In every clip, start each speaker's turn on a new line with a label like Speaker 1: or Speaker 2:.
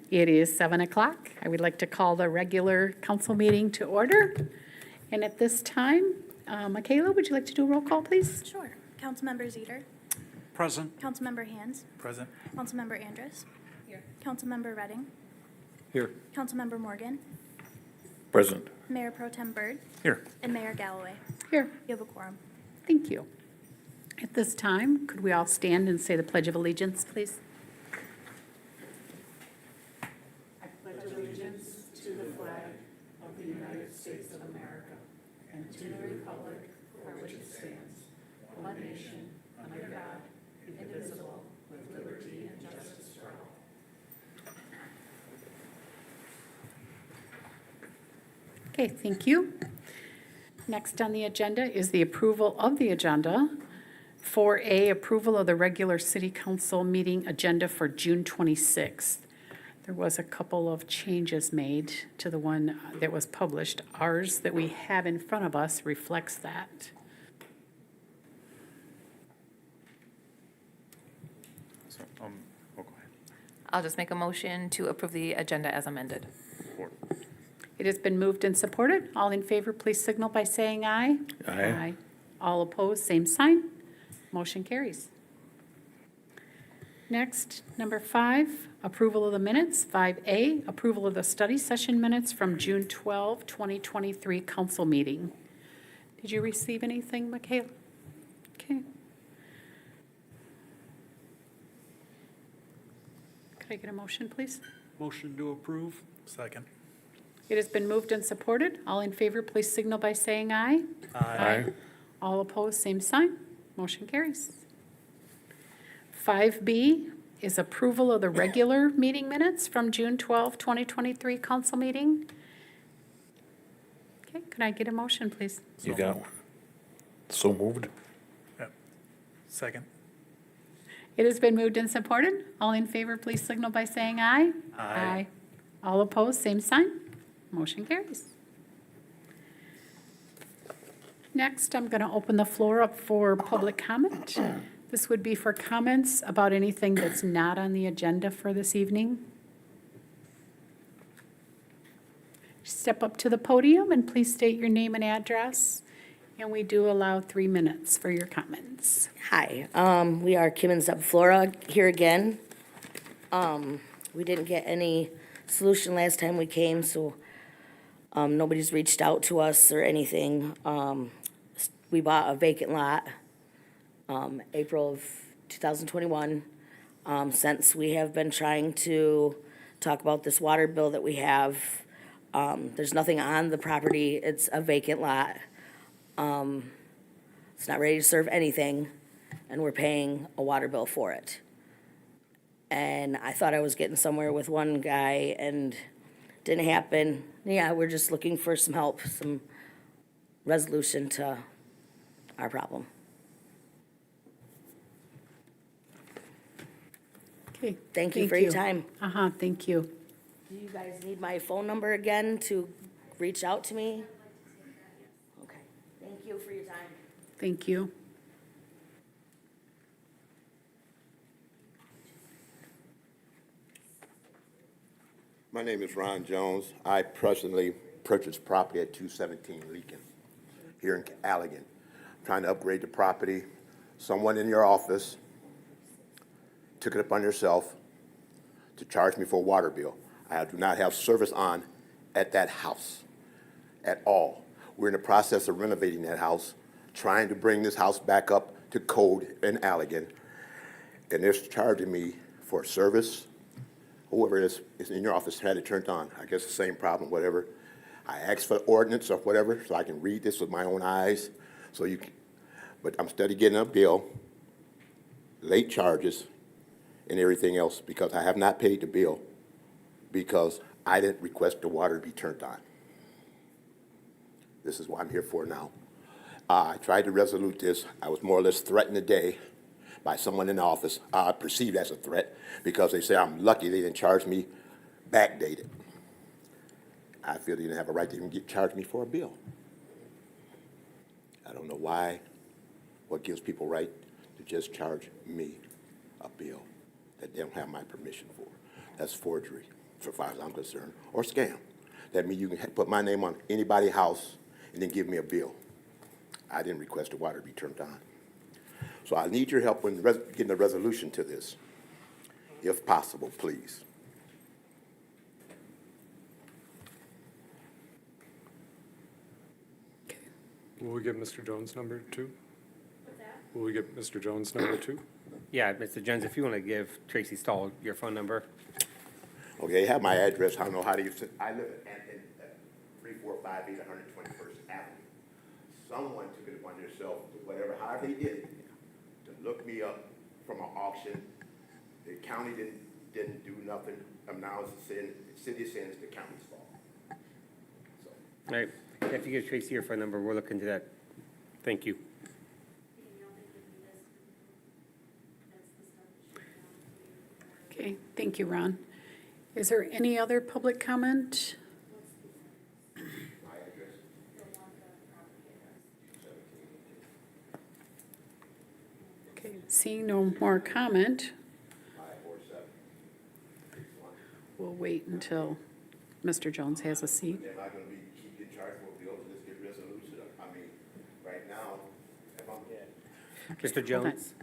Speaker 1: It is 7 o'clock. I would like to call the regular council meeting to order. And at this time, Michaela, would you like to do a roll call, please?
Speaker 2: Sure. Councilmember Zeter.
Speaker 3: Present.
Speaker 2: Councilmember Hands.
Speaker 3: Present.
Speaker 2: Councilmember Andrus. Here. Councilmember Redding.
Speaker 3: Here.
Speaker 2: Councilmember Morgan.
Speaker 3: Present.
Speaker 2: Mayor Pro Tem Byrd.
Speaker 3: Here.
Speaker 2: And Mayor Galloway.
Speaker 1: Here.
Speaker 2: You have a quorum.
Speaker 1: Thank you. At this time, could we all stand and say the Pledge of Allegiance, please? I pledge allegiance to the flag of the United States of America and to the republic for which it stands, one nation, under God, indivisible, with liberty and justice for all. Okay, thank you. Next on the agenda is the approval of the agenda. 4A, approval of the regular city council meeting agenda for June 26th. There was a couple of changes made to the one that was published. Ours that we have in front of us reflects that.
Speaker 3: So, go ahead.
Speaker 4: I'll just make a motion to approve the agenda as amended.
Speaker 3: Support.
Speaker 1: It has been moved and supported. All in favor, please signal by saying aye.
Speaker 3: Aye.
Speaker 1: All opposed, same sign. Motion carries. Next, number 5, approval of the minutes. 5A, approval of the study session minutes from June 12, 2023 council meeting. Did you receive anything, Michaela? Okay. Could I get a motion, please?
Speaker 3: Motion to approve. Second.
Speaker 1: It has been moved and supported. All in favor, please signal by saying aye.
Speaker 3: Aye.
Speaker 1: All opposed, same sign. Motion carries. 5B is approval of the regular meeting minutes from June 12, 2023 council meeting. Okay, can I get a motion, please?
Speaker 5: You got one. So moved.
Speaker 3: Yep. Second.
Speaker 1: It has been moved and supported. All in favor, please signal by saying aye.
Speaker 3: Aye.
Speaker 1: All opposed, same sign. Motion carries. Next, I'm going to open the floor up for public comment. This would be for comments about anything that's not on the agenda for this evening. Step up to the podium and please state your name and address. And we do allow 3 minutes for your comments.
Speaker 6: Hi, we are Kim and Zeb Flora here again. We didn't get any solution last time we came, so nobody's reached out to us or anything. We bought a vacant lot, April of 2021. Since we have been trying to talk about this water bill that we have, there's nothing on the property. It's a vacant lot. It's not ready to serve anything, and we're paying a water bill for it. And I thought I was getting somewhere with one guy, and didn't happen. Yeah, we're just looking for some help, some resolution to our problem.
Speaker 1: Okay.
Speaker 6: Thank you for your time.
Speaker 1: Thank you.
Speaker 6: Do you guys need my phone number again to reach out to me? Okay, thank you for your time.
Speaker 1: Thank you.
Speaker 7: My name is Ron Jones. I presently purchased property at 217 Leakin here in Allegan. I'm trying to upgrade the property. Someone in your office took it upon yourself to charge me for a water bill. I do not have service on at that house at all. We're in the process of renovating that house, trying to bring this house back up to code in Allegan. And they're charging me for service. Whoever is in your office had it turned on. I guess the same problem, whatever. I asked for the ordinance or whatever so I can read this with my own eyes. So you can, but I'm steady getting a bill, late charges, and everything else because I have not paid the bill because I didn't request the water to be turned on. This is what I'm here for now. I tried to resolute this. I was more or less threatened today by someone in the office, perceived as a threat, because they say I'm lucky they didn't charge me backdated. I feel they didn't have a right to even charge me for a bill. I don't know why, what gives people right to just charge me a bill that they don't have my permission for. That's forgery. so far as I'm concerned, or scam. That means you can put my name on anybody's house and then give me a bill. I didn't request the water to be turned on. So I need your help in getting a resolution to this, if possible, please.
Speaker 8: Will we get Mr. Jones number two? Will we get Mr. Jones number two?
Speaker 9: Yeah, Mr. Jones, if you want to give Tracy Stahl your phone number.
Speaker 7: Okay, you have my address. I don't know how do you, I live at 3458 121st Avenue. Someone took it upon themselves, whatever, however they did it, to look me up from an auction. The county didn't do nothing. Now it's saying, the city is saying it's the county's fault. So,
Speaker 9: All right, if you give Tracy your phone number, we'll look into that. Thank you.
Speaker 1: Okay, thank you, Ron. Is there any other public comment? Okay, seeing no more comment, we'll wait until Mr. Jones has a seat.
Speaker 7: am I gonna keep getting charged for bills and just get resolution? I mean, right now, if I'm.
Speaker 9: Mr. Jones,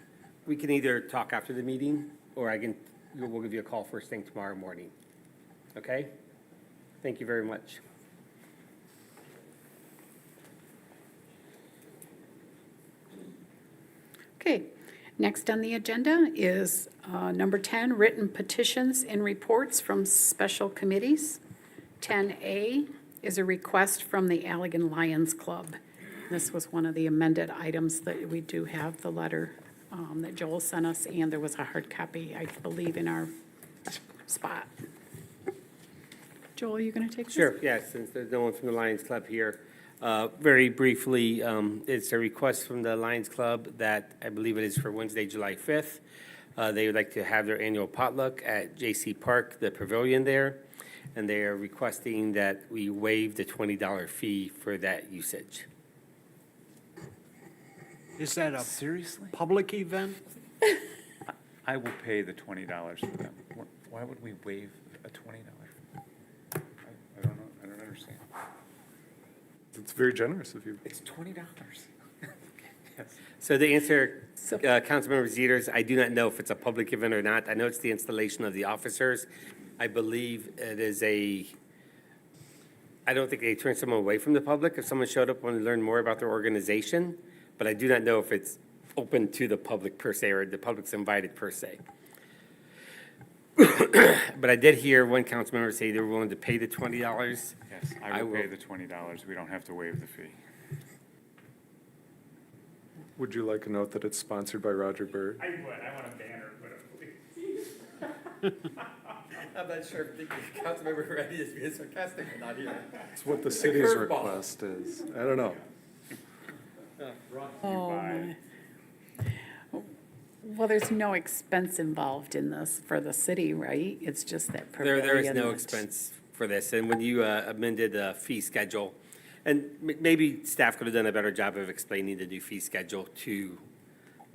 Speaker 9: we can either talk after the meeting, or we'll give you a call first thing tomorrow morning. Okay? Thank you very much.
Speaker 1: Okay, next on the agenda is number 10, written petitions and reports from special committees. 10A is a request from the Allegan Lions Club. This was one of the amended items that we do have the letter that Joel sent us, and there was a hard copy, I believe, in our spot. Joel, you going to take this?
Speaker 9: Sure, yes, since there's no one from the Lions Club here. Very briefly, it's a request from the Lions Club that I believe it is for Wednesday, July 5th. They would like to have their annual potluck at J.C. Park, the pavilion there, and they are requesting that we waive the $20 fee for that usage.
Speaker 3: Is that a
Speaker 10: Seriously?
Speaker 3: public event?
Speaker 10: I will pay the $20 for them. Why would we waive a $20? I don't know, I don't understand.
Speaker 8: It's very generous of you.
Speaker 10: It's $20. Yes.
Speaker 9: So to answer
Speaker 1: So-
Speaker 9: Councilmember Zeters, I do not know if it's a public event or not. I know it's the installation of the officers. I believe it is I don't think they turn someone away from the public if someone showed up wanting to learn more about their organization, but I do not know if it's open to the public per se, or the public's invited per se. But I did hear one council member say they were willing to pay the $20.
Speaker 10: Yes, I will pay
Speaker 9: will-
Speaker 10: the $20. We don't have to waive the fee.
Speaker 8: Would you like a note that it's sponsored by Roger Bird?
Speaker 9: I would. I want a banner, please. I'm not sure if Councilmember Reddy is being sarcastic or not here.
Speaker 8: It's what the city's
Speaker 9: curveball.
Speaker 8: request is. I don't know.
Speaker 1: Oh, my. Well, there's no expense involved in this for the city, right? It's just that pavilion.
Speaker 9: There is no
Speaker 1: that-
Speaker 9: expense for this, and when you amended the fee schedule, and maybe staff could have done a better job of explaining the new fee schedule to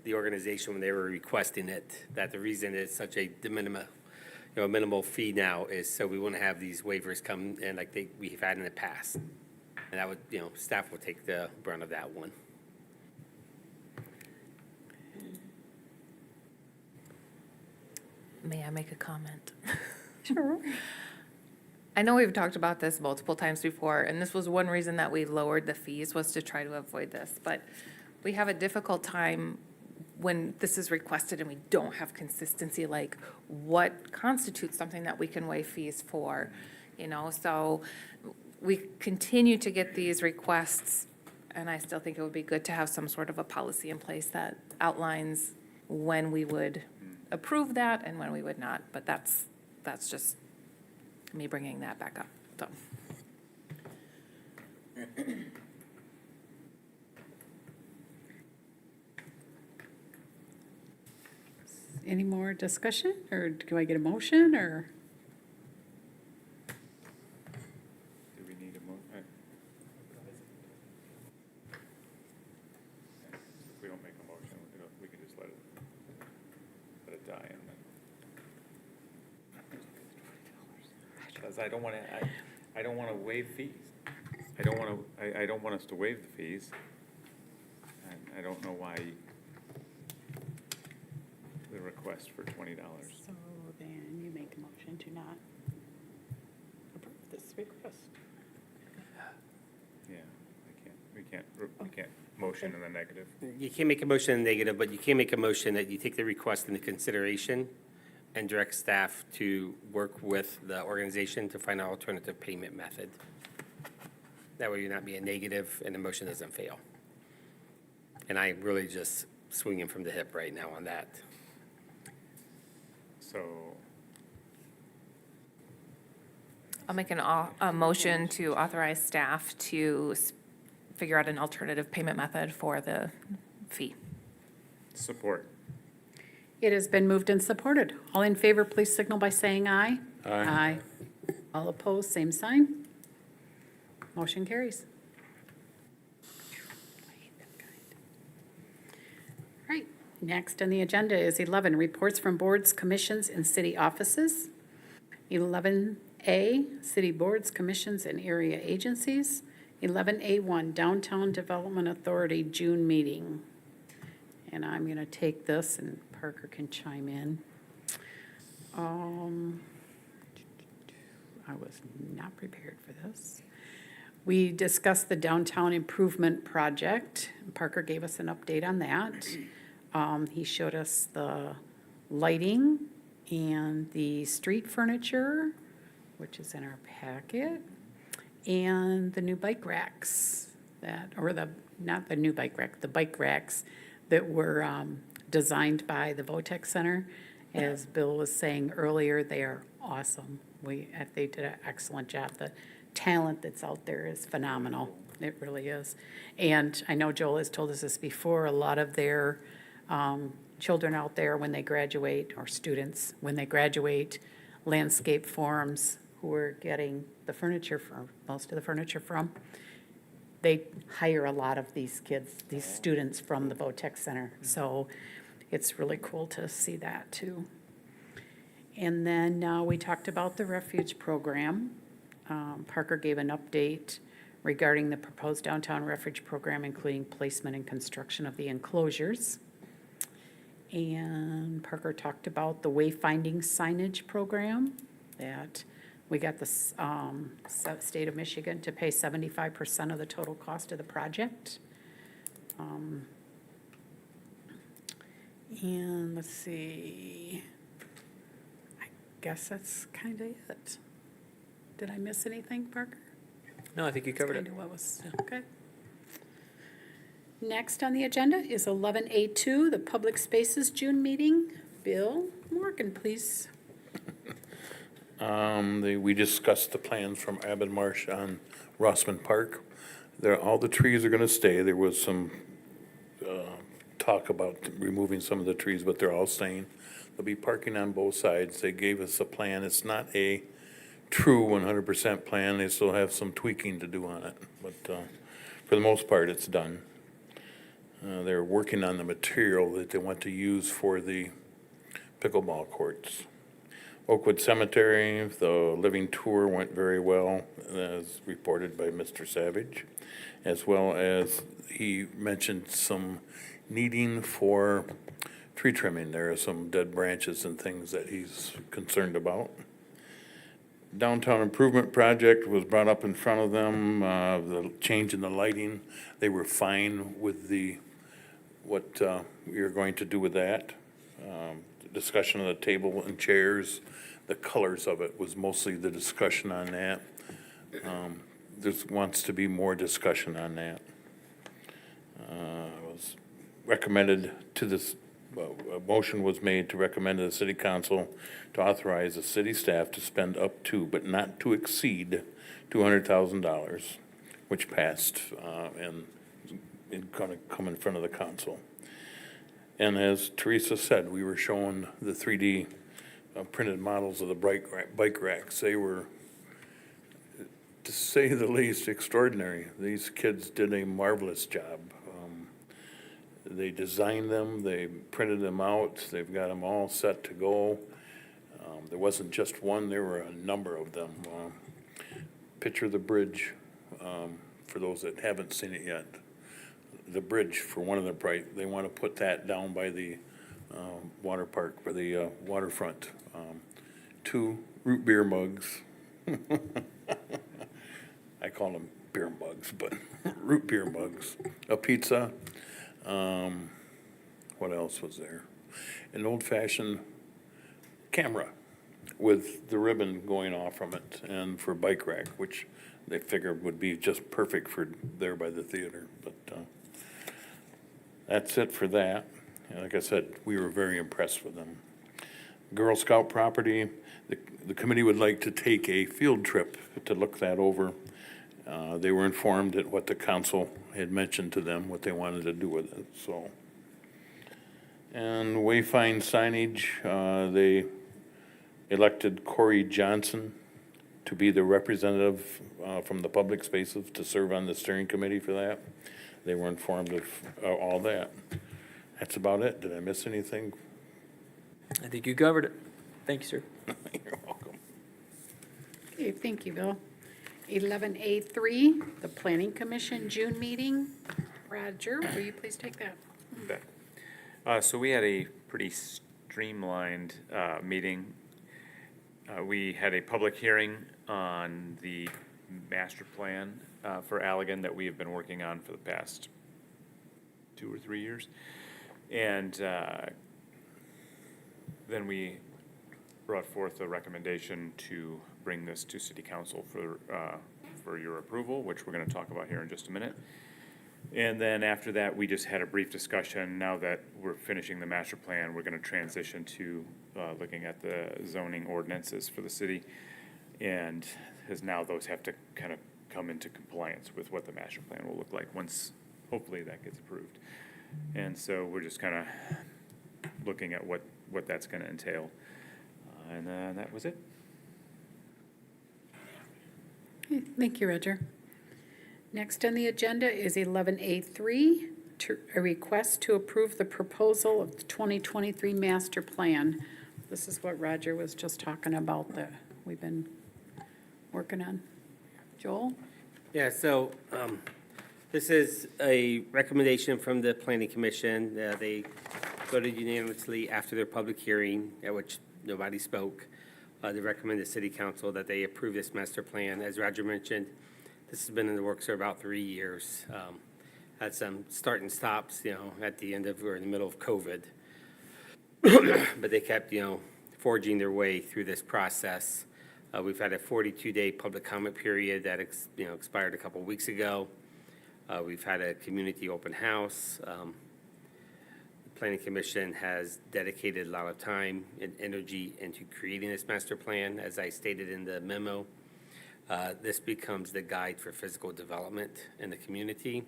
Speaker 9: the organization when they were requesting it, that the reason it's such a minimal fee now is so we wouldn't have these waivers come in like we've had in the past. And that would, staff will take the brunt of that one.
Speaker 4: May I make a comment?
Speaker 1: Sure.
Speaker 4: I know we've talked about this multiple times before, and this was one reason that we lowered the fees, was to try to avoid this. But we have a difficult time when this is requested and we don't have consistency, like what constitutes something that we can waive fees for, So we continue to get these requests, and I still think it would be good to have some sort of a policy in place that outlines when we would approve that and when we would not. But that's just me bringing that back up, so.
Speaker 1: Any more discussion, or do I get a motion, or?
Speaker 10: Do we need a mo? If we don't make a motion, we can just let it die and then. I don't want to, I don't want to waive fees. I don't want to, I don't want us to waive the fees. And I don't know why the request for $20.
Speaker 1: So then you make a motion to not approve this request.
Speaker 10: Yeah, we can't motion in the negative.
Speaker 9: You can't make a motion in negative, but you can make a motion that you take the request into consideration and direct staff to work with the organization to find an alternative payment method. That way you're not being negative and the motion doesn't fail. And I'm really just swinging from the hip right now on that.
Speaker 10: So,
Speaker 4: I'll make a motion to authorize staff to figure out an alternative payment method for the fee.
Speaker 10: support.
Speaker 1: It has been moved and supported. All in favor, please signal by saying aye.
Speaker 5: Aye.
Speaker 1: All opposed, same sign. Motion carries. All right, next on the agenda is 11, reports from boards, commissions, and city offices. 11A, city boards, commissions, and area agencies. 11A1, Downtown Development Authority June meeting. And I'm going to take this, and Parker can chime in. I was not prepared for this. We discussed the downtown improvement project. Parker gave us an update on that. He showed us the lighting and the street furniture, which is in our packet, and the new bike racks that, or the, not the new bike rack, the bike racks that were designed by the Votech Center. As Bill was saying earlier, they are awesome. They did an excellent job. The talent that's out there is phenomenal. It really is. And I know Joel has told us this before, a lot of their children out there when they graduate, or students, when they graduate, landscape forums, who are getting the furniture from, most of the furniture from, they hire a lot of these kids, these students from the Votech Center. So it's really cool to see that too. And then we talked about the refuge program. Parker gave an update regarding the proposed downtown refuge program, including placement and construction of the enclosures. And Parker talked about the wayfinding signage program, that we got the state of Michigan to pay 75% of the total cost of the project. And let's see, I guess that's kind of it. Did I miss anything, Parker?
Speaker 3: No, I think you covered it.
Speaker 1: Kind of what was, okay. Next on the agenda is 11A2, the Public Spaces June meeting. Bill Morgan, please.
Speaker 5: We discussed the plans from Abbott Marsh on Rossman Park. All the trees are gonna stay. There was some, talk about removing some of the trees, but they're all staying. There'll be parking on both sides. They gave us a plan. It's not a true 100% plan. They still have some tweaking to do on it, but, for the most part, it's done. They're working on the material that they want to use for the pickleball courts. Oakwood Cemetery, the living tour went very well, as reported by Mr. Savage, as well as he mentioned some needing for tree trimming. There are some dead branches and things that he's concerned about. Downtown improvement project was brought up in front of them, the change in the lighting. They were fine with what we are going to do with that. The discussion of the table and chairs, the colors of it was mostly the discussion on that. There wants to be more discussion on that. Was recommended to this, a motion was made to recommend to the city council to authorize the city staff to spend up to, but not to exceed, $200,000, which passed, and gonna come in front of the council. And as Teresa said, we were showing the 3D printed models of the bike racks. They were, to say the least, extraordinary. These kids did a marvelous job. They designed them, they printed them out, they've got them all set to go. There wasn't just one, there were a number of them. Picture the bridge, for those that haven't seen it yet. The bridge for one of the they want to put that down by the water park, for the waterfront. 2 root beer mugs. I call them beer mugs, but root beer mugs. A pizza. What else was there? An old-fashioned camera with the ribbon going off from it, and for bike rack, which they figured would be just perfect for there by the theater. But that's it for that. And like I said, we were very impressed with them. Girl Scout property, the committee would like to take a field trip to look that over. They were informed that what the council had mentioned to them, what they wanted to do with it, so. And Wayfind signage, they elected Corey Johnson to be the representative from the public spaces to serve on the steering committee for that. They were informed of all that. That's about it. Did I miss anything?
Speaker 3: I think you covered it. Thank you, sir.
Speaker 5: You're welcome.
Speaker 1: Okay, thank you, Bill. 11A3, the Planning Commission June meeting. Roger, will you please take that?
Speaker 10: You bet. So we had a pretty streamlined meeting. We had a public hearing on the master plan for Allegan that we have been working on for the past 2 or 3 years. And then we brought forth a recommendation to bring this to city council for your approval, which we're going to talk about here in just a minute. And then after that, we just had a brief discussion. Now that we're finishing the master plan, we're going to transition to looking at the zoning ordinances for the city. And as now those have to kind of come into compliance with what the master plan will look like once, hopefully, that gets approved. And so we're just kind of looking at what that's going to entail. And that was it.
Speaker 1: Okay, thank you, Roger. Next on the agenda is 11A3, a request to approve the proposal of the 2023 master plan. This is what Roger was just talking about that we've been working on. Joel?
Speaker 9: Yeah, so this is a recommendation from the Planning Commission. They voted unanimously after their public hearing, at which nobody spoke. They recommend the City Council that they approve this master plan. As Roger mentioned, this has been in the works for about 3 years. Had some start and stops, at the end of or in the middle of COVID. But they kept, forging their way through this process. We've had a 42-day public comment period that expired a couple weeks ago. We've had a community open house. The Planning Commission has dedicated a lot of time and energy into creating this master plan. As I stated in the memo, this becomes the guide for physical development in the community.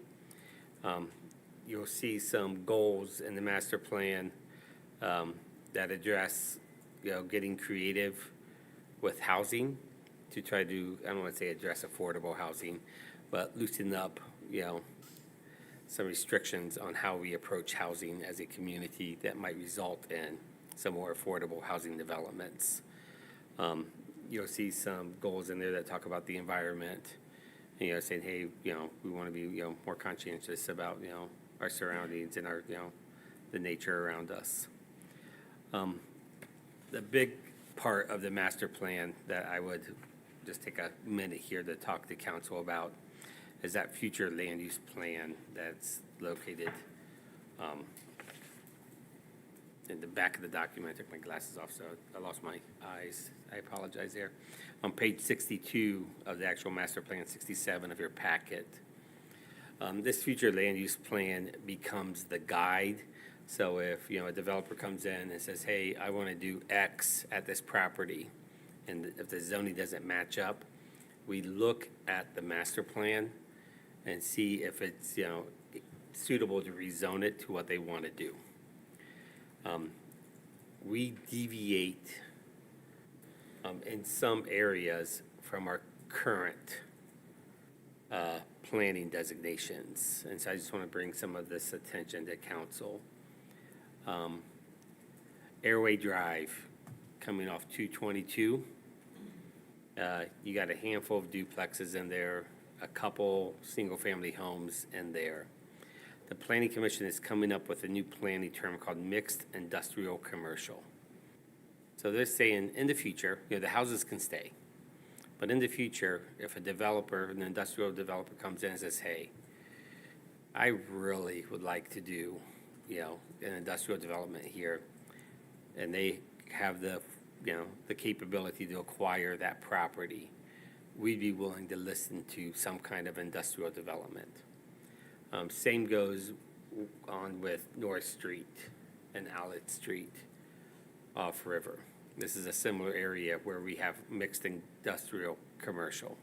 Speaker 9: You'll see some goals in the master plan that address, getting creative with housing to try to, I don't want to say address affordable housing, but loosen up, some restrictions on how we approach housing as a community that might result in some more affordable housing developments. You'll see some goals in there that talk about the environment, saying, hey, we want to be, more conscientious about, our surroundings and our, the nature around us. The big part of the master plan that I would just take a minute here to talk to council about is that future land use plan that's located in the back of the document. I took my glasses off, so I lost my eyes. I apologize there. On page 62 of the actual master plan, 67 of your packet, this future land use plan becomes the guide. So if, a developer comes in and says, hey, I want to do X at this property, and if the zoning doesn't match up, we look at the master plan and see if it's, suitable to rezone it to what they want to do. We deviate in some areas from our current planning designations. And so I just want to bring some of this attention to council. Airway Drive coming off 222. You got a handful of duplexes in there, a couple single-family homes in there. The Planning Commission is coming up with a new planning term called mixed industrial commercial. So they're saying in the future, the houses can stay. But in the future, if a developer, an industrial developer comes in and says, hey, I really would like to do, an industrial development here, and they have the capability to acquire that property, we'd be willing to listen to some kind of industrial development. Same goes on with North Street and Outlet Street off River. This is a similar area where we have mixed industrial commercial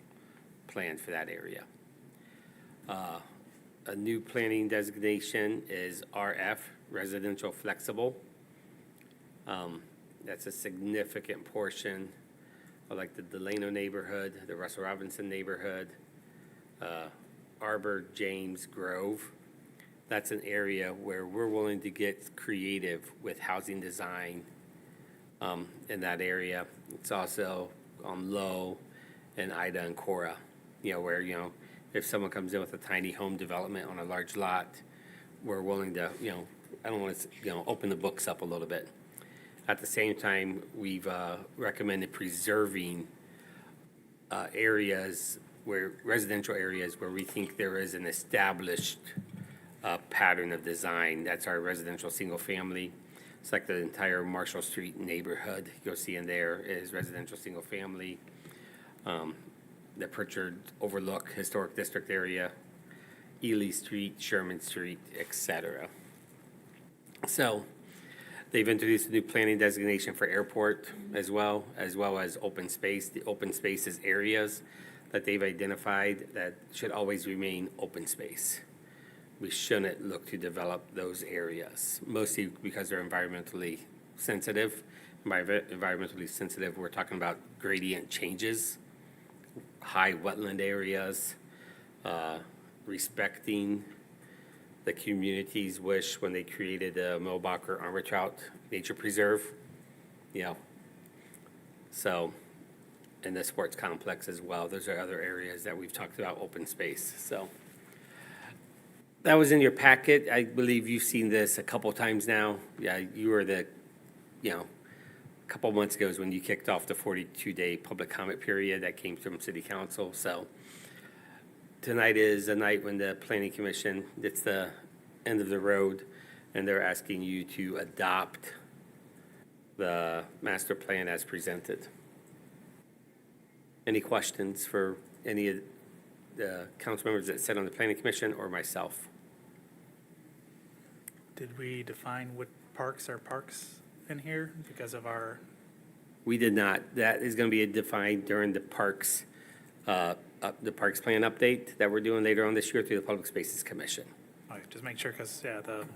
Speaker 9: planned for that area. A new planning designation is RF, residential flexible. That's a significant portion of like the Delano neighborhood, the Russell Robinson neighborhood, Arbor, James, Grove. That's an area where we're willing to get creative with housing design in that area. It's also on Low and Ida and Cora, where, if someone comes in with a tiny home development on a large lot, we're willing to, I don't want to, open the books up a little bit. At the same time, we've recommended preserving residential areas where we think there is an established pattern of design. That's our residential single family. It's like the entire Marshall Street neighborhood you'll see in there is residential single family. The Pritchard Overlook Historic District area, Ely Street, Sherman Street, etc. So they've introduced a new planning designation for airport as well as open space. The open spaces areas that they've identified that should always remain open space. We shouldn't look to develop those areas, mostly because they're environmentally sensitive. By environmentally sensitive, we're talking about gradient changes, high wetland areas, respecting the community's wish when they created the Milbacher Armortrout Nature Preserve, So, and the sports complex as well. Those are other areas that we've talked about open space, so. That was in your packet. I believe you've seen this a couple times now. Yeah, you were a couple months ago is when you kicked off the 42-day public comment period that came from City Council. So tonight is a night when the Planning Commission, it's the end of the road, and they're asking you to adopt the master plan as presented. Any questions for any of the council members that sit on the Planning Commission or myself?
Speaker 11: Did we define what parks are parks in here because of our,
Speaker 9: We did not. That is going to be defined during the parks plan update that we're doing later on this year through the Public Spaces Commission.
Speaker 11: just make sure, because, the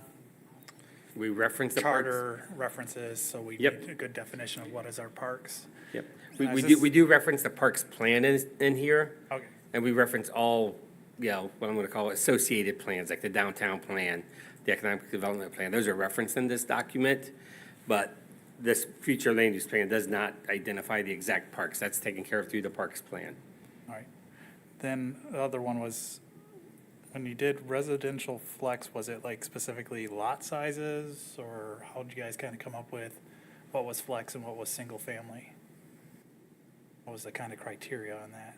Speaker 9: We reference the parks.
Speaker 11: charter references, so we
Speaker 9: Yep.
Speaker 11: need a good definition of what is our parks.
Speaker 9: Yep.
Speaker 11: Now, is
Speaker 9: We
Speaker 11: this-
Speaker 9: do reference the parks plan in here,
Speaker 11: Okay,
Speaker 9: and we reference all, what I'm going to call associated plans, like the downtown plan, the economic development plan. Those are referenced in this document, but this future land use plan does not identify the exact parks. That's taken care of through the parks plan.
Speaker 11: all right. Then the other one was, when you did residential flex, was it like specifically lot sizes, or how did you guys kind of come up with what was flex and what was single family? What was the kind of criteria on that?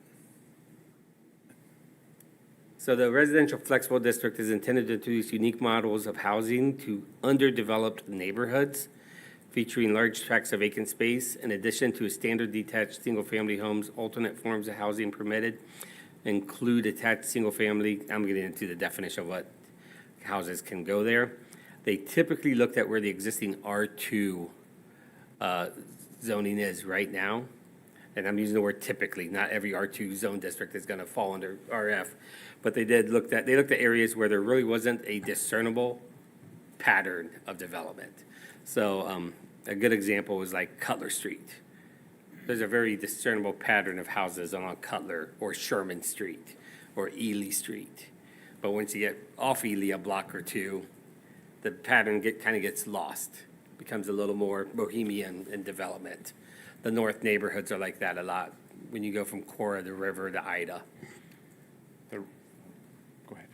Speaker 9: So the residential flexible district is intended to introduce unique models of housing to underdeveloped neighborhoods, featuring large tracts of vacant space, in addition to standard detached single-family homes. Alternate forms of housing permitted include attached single-family. I'm getting into the definition of what houses can go there. They typically looked at where the existing R2 zoning is right now. And I'm using the word typically. Not every R2 zone district is going to fall under RF. But they looked at areas where there really wasn't a discernible pattern of development. So a good example was like Cutler Street. There's a very discernible pattern of houses along Cutler or Sherman Street or Ely Street. But once you get off Ely a block or two, the pattern kind of gets lost. becomes a little more bohemian in development. The north neighborhoods are like that a lot, when you go from Cora to River to Ida.
Speaker 10: Go ahead.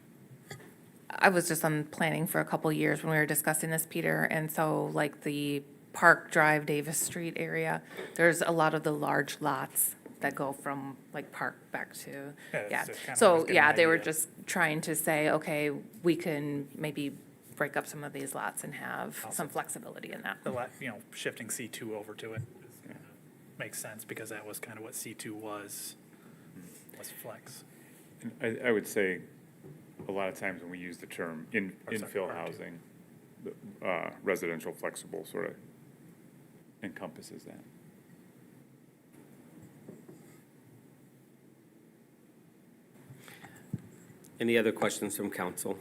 Speaker 4: I was just on planning for a couple years when we were discussing this, Peter, and so like the Park Drive, Davis Street area, there's a lot of the large lots that go from like Park back to,
Speaker 11: Yeah,
Speaker 4: yeah.
Speaker 11: so kind of
Speaker 4: So,
Speaker 11: like an
Speaker 4: yeah, they were
Speaker 11: idea.
Speaker 4: just trying to say, okay, we can maybe break up some of these lots and have some flexibility in that.
Speaker 11: Shifting C2 over to it makes sense because that was kind of what C2 was flex.
Speaker 10: And I would say, a lot of times when we use the term
Speaker 11: Or sorry,
Speaker 10: infill
Speaker 11: R2.
Speaker 10: housing, residential flexible sort of encompasses that.
Speaker 9: Any other questions from council?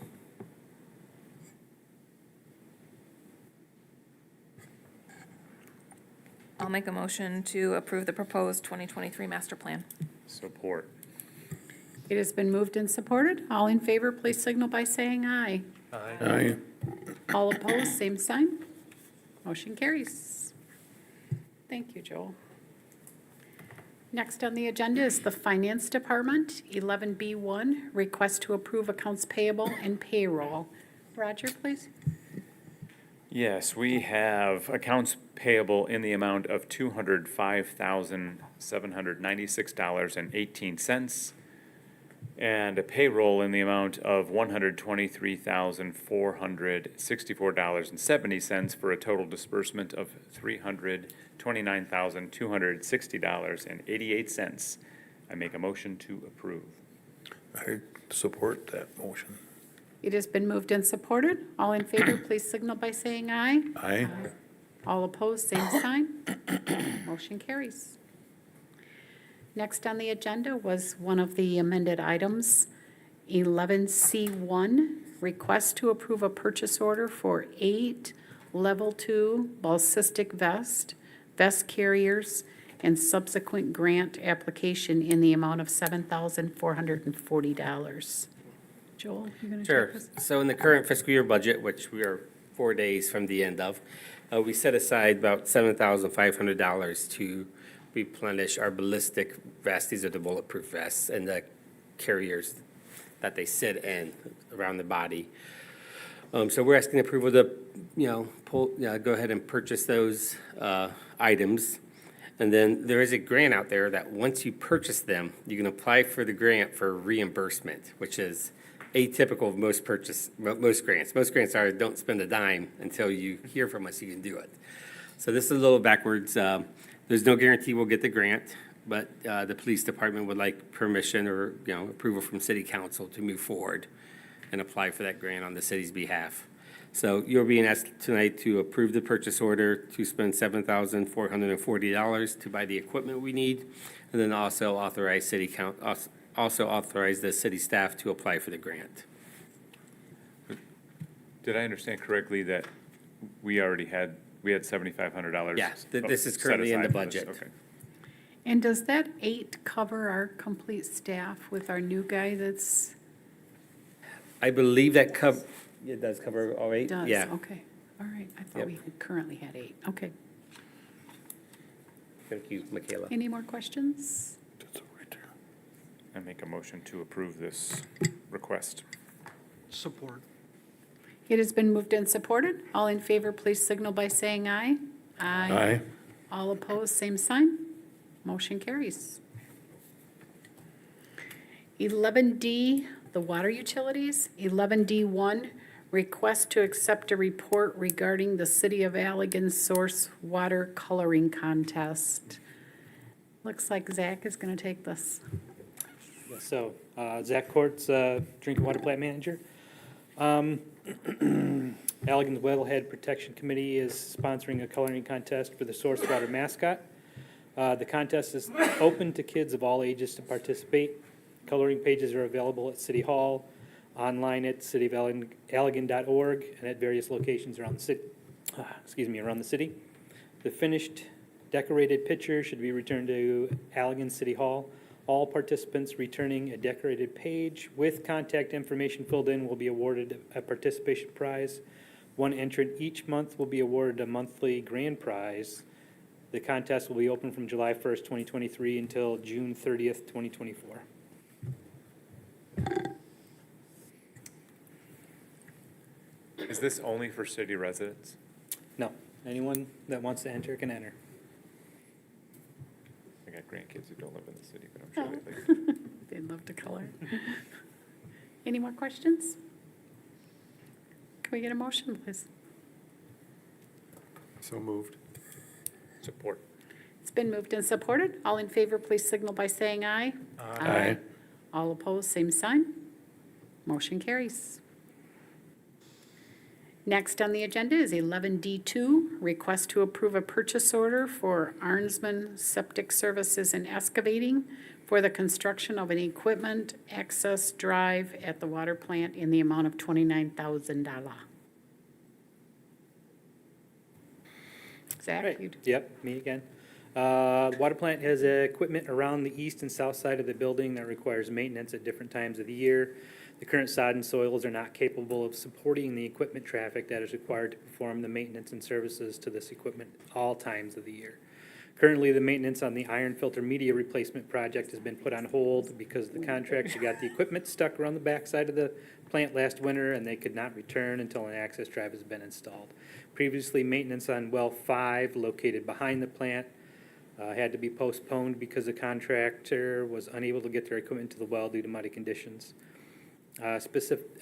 Speaker 4: I'll make a motion to approve the proposed 2023 master plan.
Speaker 10: Support.
Speaker 1: It has been moved and supported. All in favor, please signal by saying aye.
Speaker 5: Aye.
Speaker 1: All opposed, same sign. Motion carries. Thank you, Joel. Next on the agenda is the Finance Department, 11B1, request to approve accounts payable and payroll. Roger, please.
Speaker 10: Yes, we have accounts payable in the amount of $205,796.18, and a payroll in the amount of $123,464.70 for a total disbursement of $329,260.88. I make a motion to approve.
Speaker 5: I support that motion.
Speaker 1: It has been moved and supported. All in favor, please signal by saying aye.
Speaker 5: Aye.
Speaker 1: All opposed, same sign. Motion carries. Next on the agenda was one of the amended items, 11C1, request to approve a purchase order for 8 Level 2 ballistic vest carriers, and subsequent grant application in the amount of $7,440. Joel, you going to
Speaker 9: Sure.
Speaker 1: take this?
Speaker 9: So in the current fiscal year budget, which we are 4 days from the end of, we set aside about $7,500 to replenish our ballistic vests. These are the bulletproof vests and the carriers that they sit in around the body. So we're asking approval to, go ahead and purchase those items. And then there is a grant out there that once you purchase them, you can apply for the grant for reimbursement, which is atypical of most grants. Most grants are don't spend a dime until you hear from us, you can do it. So this is a little backwards. There's no guarantee we'll get the grant, but the police department would like permission or, approval from city council to move forward and apply for that grant on the city's behalf. So you're being asked tonight to approve the purchase order to spend $7,440 to buy the equipment we need, and then also authorize authorize the city staff to apply for the grant.
Speaker 10: Did I understand correctly that we had $7,500?
Speaker 9: Yeah, this is currently in the
Speaker 10: set aside for this?
Speaker 9: budget.
Speaker 10: Okay.
Speaker 1: And does that 8 cover our complete staff with our new guy that's,
Speaker 9: I believe that it does cover all 8?
Speaker 1: does?
Speaker 9: Yeah.
Speaker 1: Okay, all right. I thought
Speaker 9: Yep.
Speaker 1: we currently had 8. Okay.
Speaker 9: Thank you, Michaela.
Speaker 1: Any more questions?
Speaker 5: That's right there.
Speaker 10: I make a motion to approve this request.
Speaker 11: Support.
Speaker 1: It has been moved and supported. All in favor, please signal by saying aye.
Speaker 5: Aye.
Speaker 1: All opposed, same sign. Motion carries. 11D, the water utilities. 11D1, request to accept a report regarding the City of Allegan source water coloring contest. Looks like Zach is going to take this.
Speaker 12: So, Zach Courts, Drinking Water Plant Manager. Allegan's Wellhead Protection Committee is sponsoring a coloring contest for the source water mascot. The contest is open to kids of all ages to participate. Coloring pages are available at City Hall, online at cityofallegan.org, and at various locations around the city. Around the city. The finished decorated picture should be returned to Allegan City Hall. All participants returning a decorated page with contact information filled in will be awarded a participation prize. One entrant each month will be awarded a monthly grand prize. The contest will be open from July 1st, 2023 until June 30th, 2024.
Speaker 10: Is this only for city residents?
Speaker 12: No, anyone that wants to enter can enter.
Speaker 10: I got grandkids who don't live in the city, but I'm sure they'd like.
Speaker 1: They'd love to color. Any more questions? Can we get a motion, please?
Speaker 8: So moved.
Speaker 10: Support.
Speaker 1: It's been moved and supported. All in favor, please signal by saying aye.
Speaker 5: Aye.
Speaker 1: All opposed, same sign. Motion carries. Next on the agenda is 11D2, request to approve a purchase order for Arnsman Septic Services and Excavating for the construction of an equipment access drive at the water plant in the amount of $29,000. Zach?
Speaker 12: Right.
Speaker 1: you'd-
Speaker 12: Yep, me again. The water plant has equipment around the east and south side of the building that requires maintenance at different times of the year. The current sod and soils are not capable of supporting the equipment traffic that is required to perform the maintenance and services to this equipment all times of the year. Currently, the maintenance on the iron filter media replacement project has been put on hold because the contractor got the equipment stuck around the backside of the plant last winter, and they could not return until an access drive has been installed. Previously, maintenance on well 5, located behind the plant, had to be postponed because the contractor was unable to get their equipment to the well due to muddy conditions. A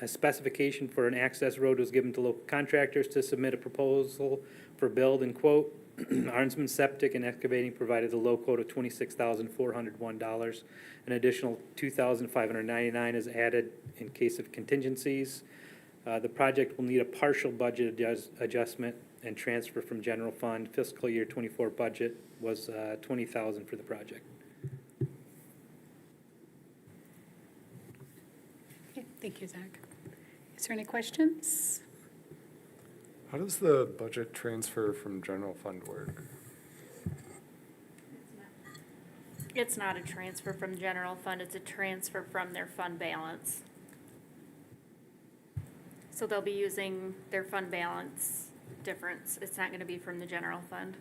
Speaker 12: specification for an access road was given to local contractors to submit a proposal for build and quote. Arnsman Septic and Excavating provided a low quote of $26,401. An additional $2,599 is added in case of contingencies. The project will need a partial budget adjustment and transfer from general fund. Fiscal year '24 budget was $20,000 for the project.
Speaker 1: Okay, thank you, Zach. Is there any questions?
Speaker 8: How does the budget transfer from general fund work?
Speaker 13: It's not a transfer from general fund, it's a transfer from their fund balance. So they'll be using their fund balance difference. It's not gonna be from the general fund.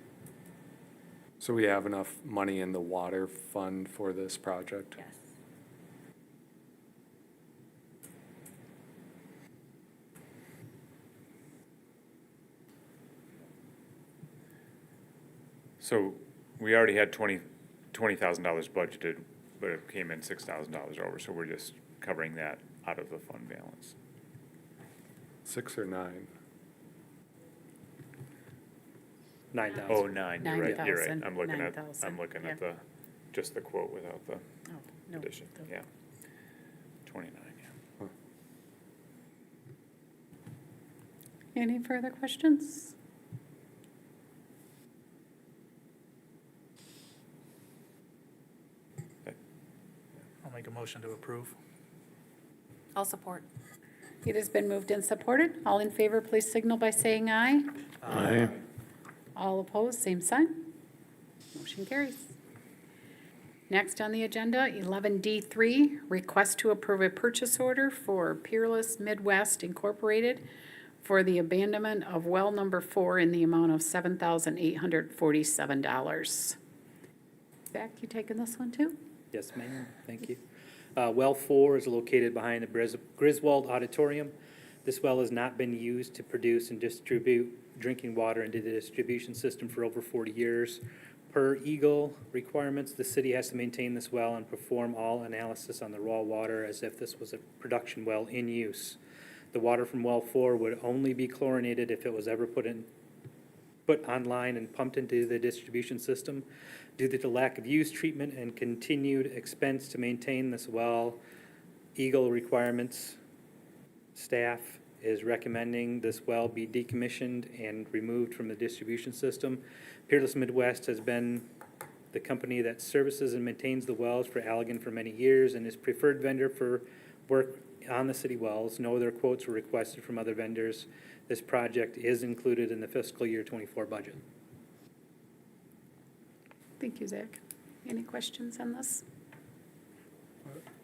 Speaker 8: So we have enough money in the water fund for this project?
Speaker 13: Yes.
Speaker 10: So we already had $20,000 budgeted, but it came in $6,000 over, so we're just covering that out of the fund balance.
Speaker 8: 6 or 9?
Speaker 12: 9,000.
Speaker 10: Oh, 9, you're right, you're right.
Speaker 1: 9,000,
Speaker 10: I'm looking at,
Speaker 1: 9,000,
Speaker 10: I'm looking at
Speaker 1: yeah.
Speaker 10: just the quote without the
Speaker 1: Oh, no.
Speaker 10: addition, yeah. 29, yeah.
Speaker 1: Any further questions?
Speaker 11: I'll make a motion to approve.
Speaker 4: I'll support.
Speaker 1: It has been moved and supported. All in favor, please signal by saying aye.
Speaker 5: Aye.
Speaker 1: All opposed, same sign. Motion carries. Next on the agenda, 11D3, request to approve a purchase order for Peerless Midwest Incorporated for the abandonment of well number 4 in the amount of $7,847. Zach, you taking this one too?
Speaker 12: Yes, ma'am, thank you. Well 4 is located behind the Griswold Auditorium. This well has not been used to produce and distribute drinking water into the distribution system for over 40 years. Per Eagle requirements, the city has to maintain this well and perform all analysis on the raw water as if this was a production well in use. The water from well 4 would only be chlorinated if it was ever put online and pumped into the distribution system. Due to the lack of use, treatment, and continued expense to maintain this well, Eagle requirements, staff is recommending this well be decommissioned and removed from the distribution system. Peerless Midwest has been the company that services and maintains the wells for Allegan for many years and is preferred vendor for work on the city wells. No other quotes were requested from other vendors. This project is included in the fiscal year '24 budget.
Speaker 1: Thank you, Zach. Any questions on this?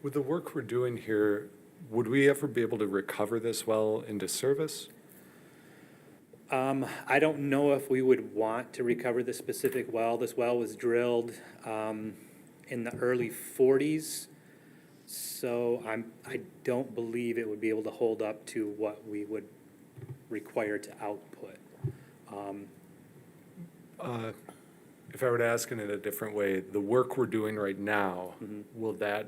Speaker 8: With the work we're doing here, would we ever be able to recover this well into service?
Speaker 12: I don't know if we would want to recover this specific well. This well was drilled in the early 40s. So I don't believe it would be able to hold up to what we would require to output.
Speaker 8: If I were to ask it in a different way, the work we're doing right now, will that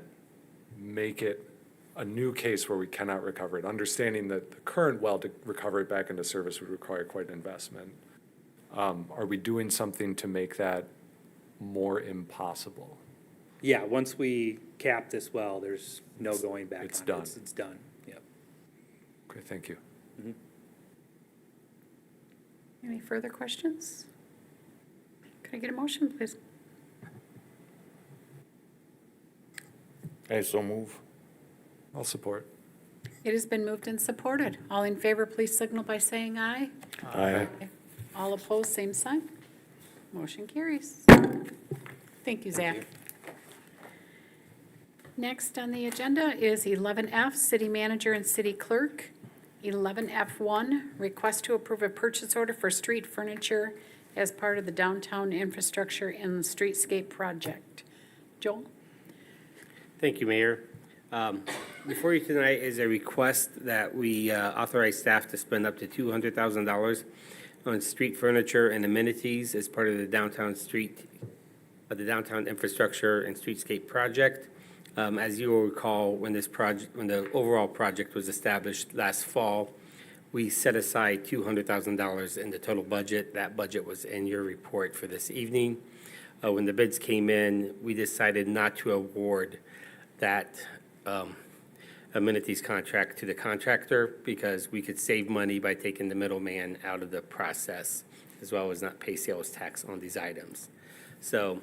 Speaker 8: make it a new case where we cannot recover it? Understanding that the current well to recover it back into service would require quite an investment. Are we doing something to make that more impossible?
Speaker 12: Yeah, once we cap this well, there's no going back on it.
Speaker 8: It's done.
Speaker 12: It's done, yep.
Speaker 8: Okay, thank you.
Speaker 1: Any further questions? Could I get a motion, please?
Speaker 5: I so move.
Speaker 8: I'll support.
Speaker 1: It has been moved and supported. All in favor, please signal by saying aye.
Speaker 5: Aye.
Speaker 1: All opposed, same sign. Motion carries. Thank you, Zach. Next on the agenda is 11F, City Manager and City Clerk. 11F1, request to approve a purchase order for street furniture as part of the Downtown Infrastructure and Streetscape project. Joel?
Speaker 9: Thank you, Mayor. Before you tonight is a request that we authorize staff to spend up to $200,000 on street furniture and amenities as part of the Downtown Infrastructure and Streetscape project. As you will recall, when the overall project was established last fall, we set aside $200,000 in the total budget. That budget was in your report for this evening. When the bids came in, we decided not to award that amenities contract to the contractor because we could save money by taking the middleman out of the process, as well as not pay sales tax on these items. So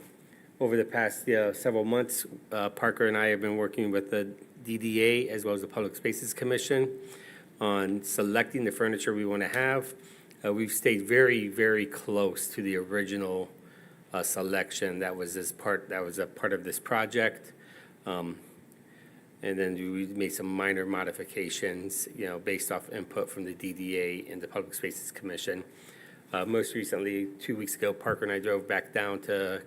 Speaker 9: over the past several months, Parker and I have been working with the DDA as well as the Public Spaces Commission on selecting the furniture we want to have. We've stayed very, very close to the original selection that was a part of this project. And then we made some minor modifications, based off input from the DDA and the Public Spaces Commission. Most recently, 2 weeks ago, Parker and I drove back down to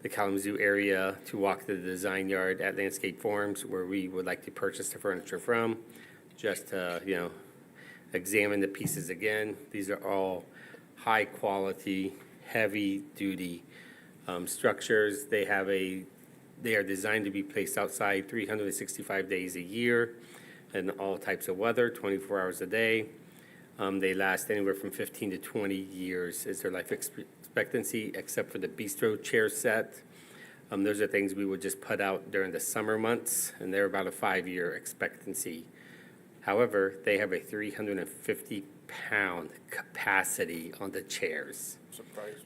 Speaker 9: the Kalamazoo area to walk the design yard at Landscape Farms, where we would like to purchase the furniture from, just to, examine the pieces again. These are all high-quality, heavy-duty structures. They are designed to be placed outside 365 days a year in all types of weather, 24 hours a day. They last anywhere from 15 to 20 years is their life expectancy, except for the bistro chair set. Those are things we would just put out during the summer months, and they're about a 5-year expectancy. However, they have a 350-pound capacity on the chairs.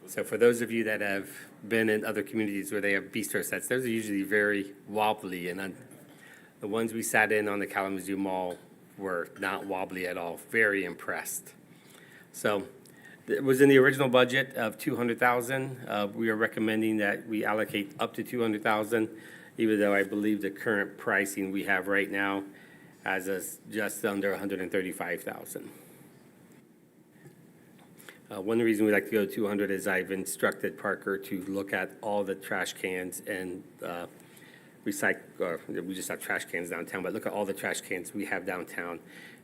Speaker 9: So for those of you that have been in other communities where they have bistro sets, those are usually very wobbly, and the ones we sat in on the Kalamazoo Mall were not wobbly at all. Very impressed. So it was in the original budget of $200,000. We are recommending that we allocate up to $200,000, even though I believe the current pricing we have right now has us just under $135,000. One reason we like to go to 200 is I've instructed Parker to look at all the trash cans and recycle, or we just have trash cans downtown, but look at all the trash cans we have downtown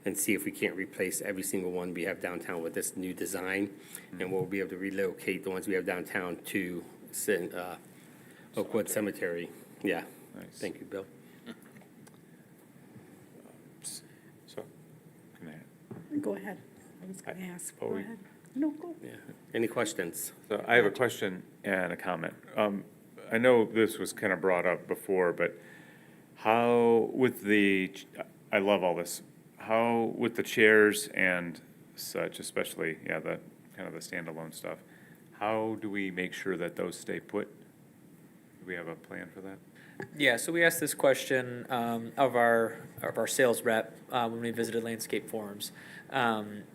Speaker 9: and see if we can't replace every single one we have downtown with this new design. And we'll be able to relocate the ones we have downtown to Oakwood Cemetery. Yeah.
Speaker 10: Nice.
Speaker 9: Thank you, Bill.
Speaker 10: So, can I?
Speaker 1: Go ahead. I was going to ask. Go
Speaker 10: Oh,
Speaker 1: ahead. No, go.
Speaker 9: Yeah. Any questions?
Speaker 10: So I have a question and a comment. I know this was kind of brought up before, but how with I love all this. How with the chairs and such, especially, the kind of the standalone stuff, how do we make sure that those stay put? Do we have a plan for that?
Speaker 3: Yeah, so we asked this question of our sales rep when we visited Landscape Forums,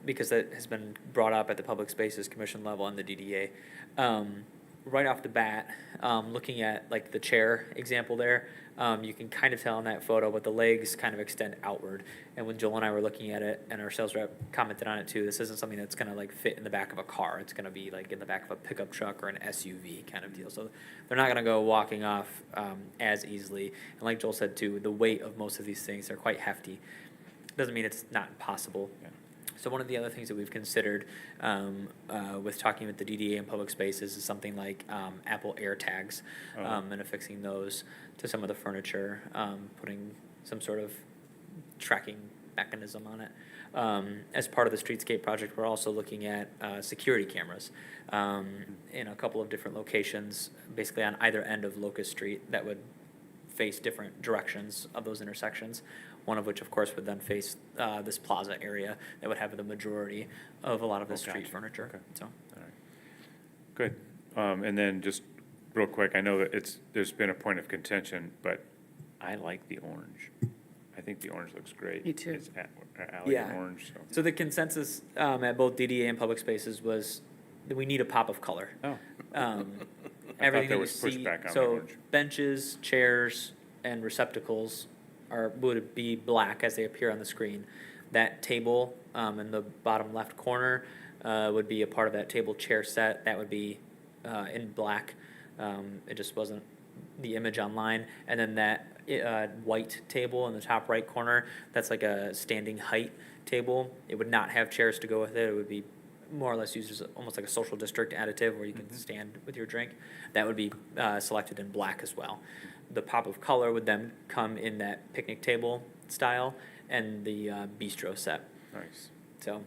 Speaker 3: because that has been brought up at the Public Spaces Commission level and the DDA. right off the bat, looking at like the chair example there, you can kind of tell in that photo, but the legs kind of extend outward. And when Joel and I were looking at it, and our sales rep commented on it too, this isn't something that's gonna like fit in the back of a car. It's gonna be like in the back of a pickup truck or an SUV kind of deal. So they're not gonna go walking off as easily. And like Joel said too, the weight of most of these things, they're quite hefty. Doesn't mean it's not impossible. So one of the other things that we've considered with talking with the DDA and public spaces is something like Apple AirTags and affixing those to some of the furniture, putting some sort of tracking mechanism on it. As part of the Streetscape project, we're also looking at security cameras in a couple of different locations, basically on either end of Locust Street that would face different directions of those intersections. One of which, of course, would then face this plaza area that would have the majority of a lot of the street furniture.
Speaker 10: Okay.
Speaker 3: So,
Speaker 10: All right. Good. And then just real quick, I know that there's been a point of contention, but I like the orange. I think the orange looks great.
Speaker 1: Me too.
Speaker 10: It's Allegan
Speaker 3: Yeah.
Speaker 10: orange, so.
Speaker 3: so the consensus at both DDA and public spaces was that we need a pop of color.
Speaker 10: Oh.
Speaker 3: Everything
Speaker 10: there
Speaker 3: that
Speaker 10: was
Speaker 3: you see,
Speaker 10: pushback on the
Speaker 3: so
Speaker 10: orange.
Speaker 3: benches, chairs, and receptacles would be black as they appear on the screen. That table in the bottom left corner would be a part of that table chair set. That would be in black. It just wasn't the image online. And then that white table in the top right corner, that's like a standing height table. It would not have chairs to go with it. It would be more or less used as almost like a social district additive where you can stand with your drink. That would be selected in black as well. The pop of color would then come in that picnic table style and the bistro set.
Speaker 10: Nice.
Speaker 3: So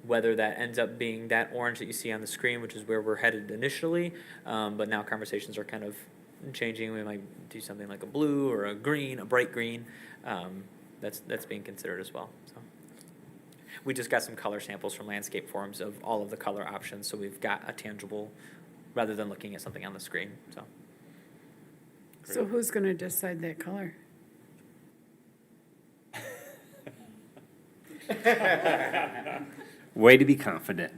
Speaker 3: whether that ends up being that orange that you see on the screen, which is where we're headed initially, but now conversations are kind of changing. We might do something like a blue or a green, a bright green. That's being considered as well. So we just got some color samples from landscape forums of all of the color options, so we've got a tangible rather than looking at something on the screen.
Speaker 1: So who's going to decide that color?
Speaker 9: Way to be confident.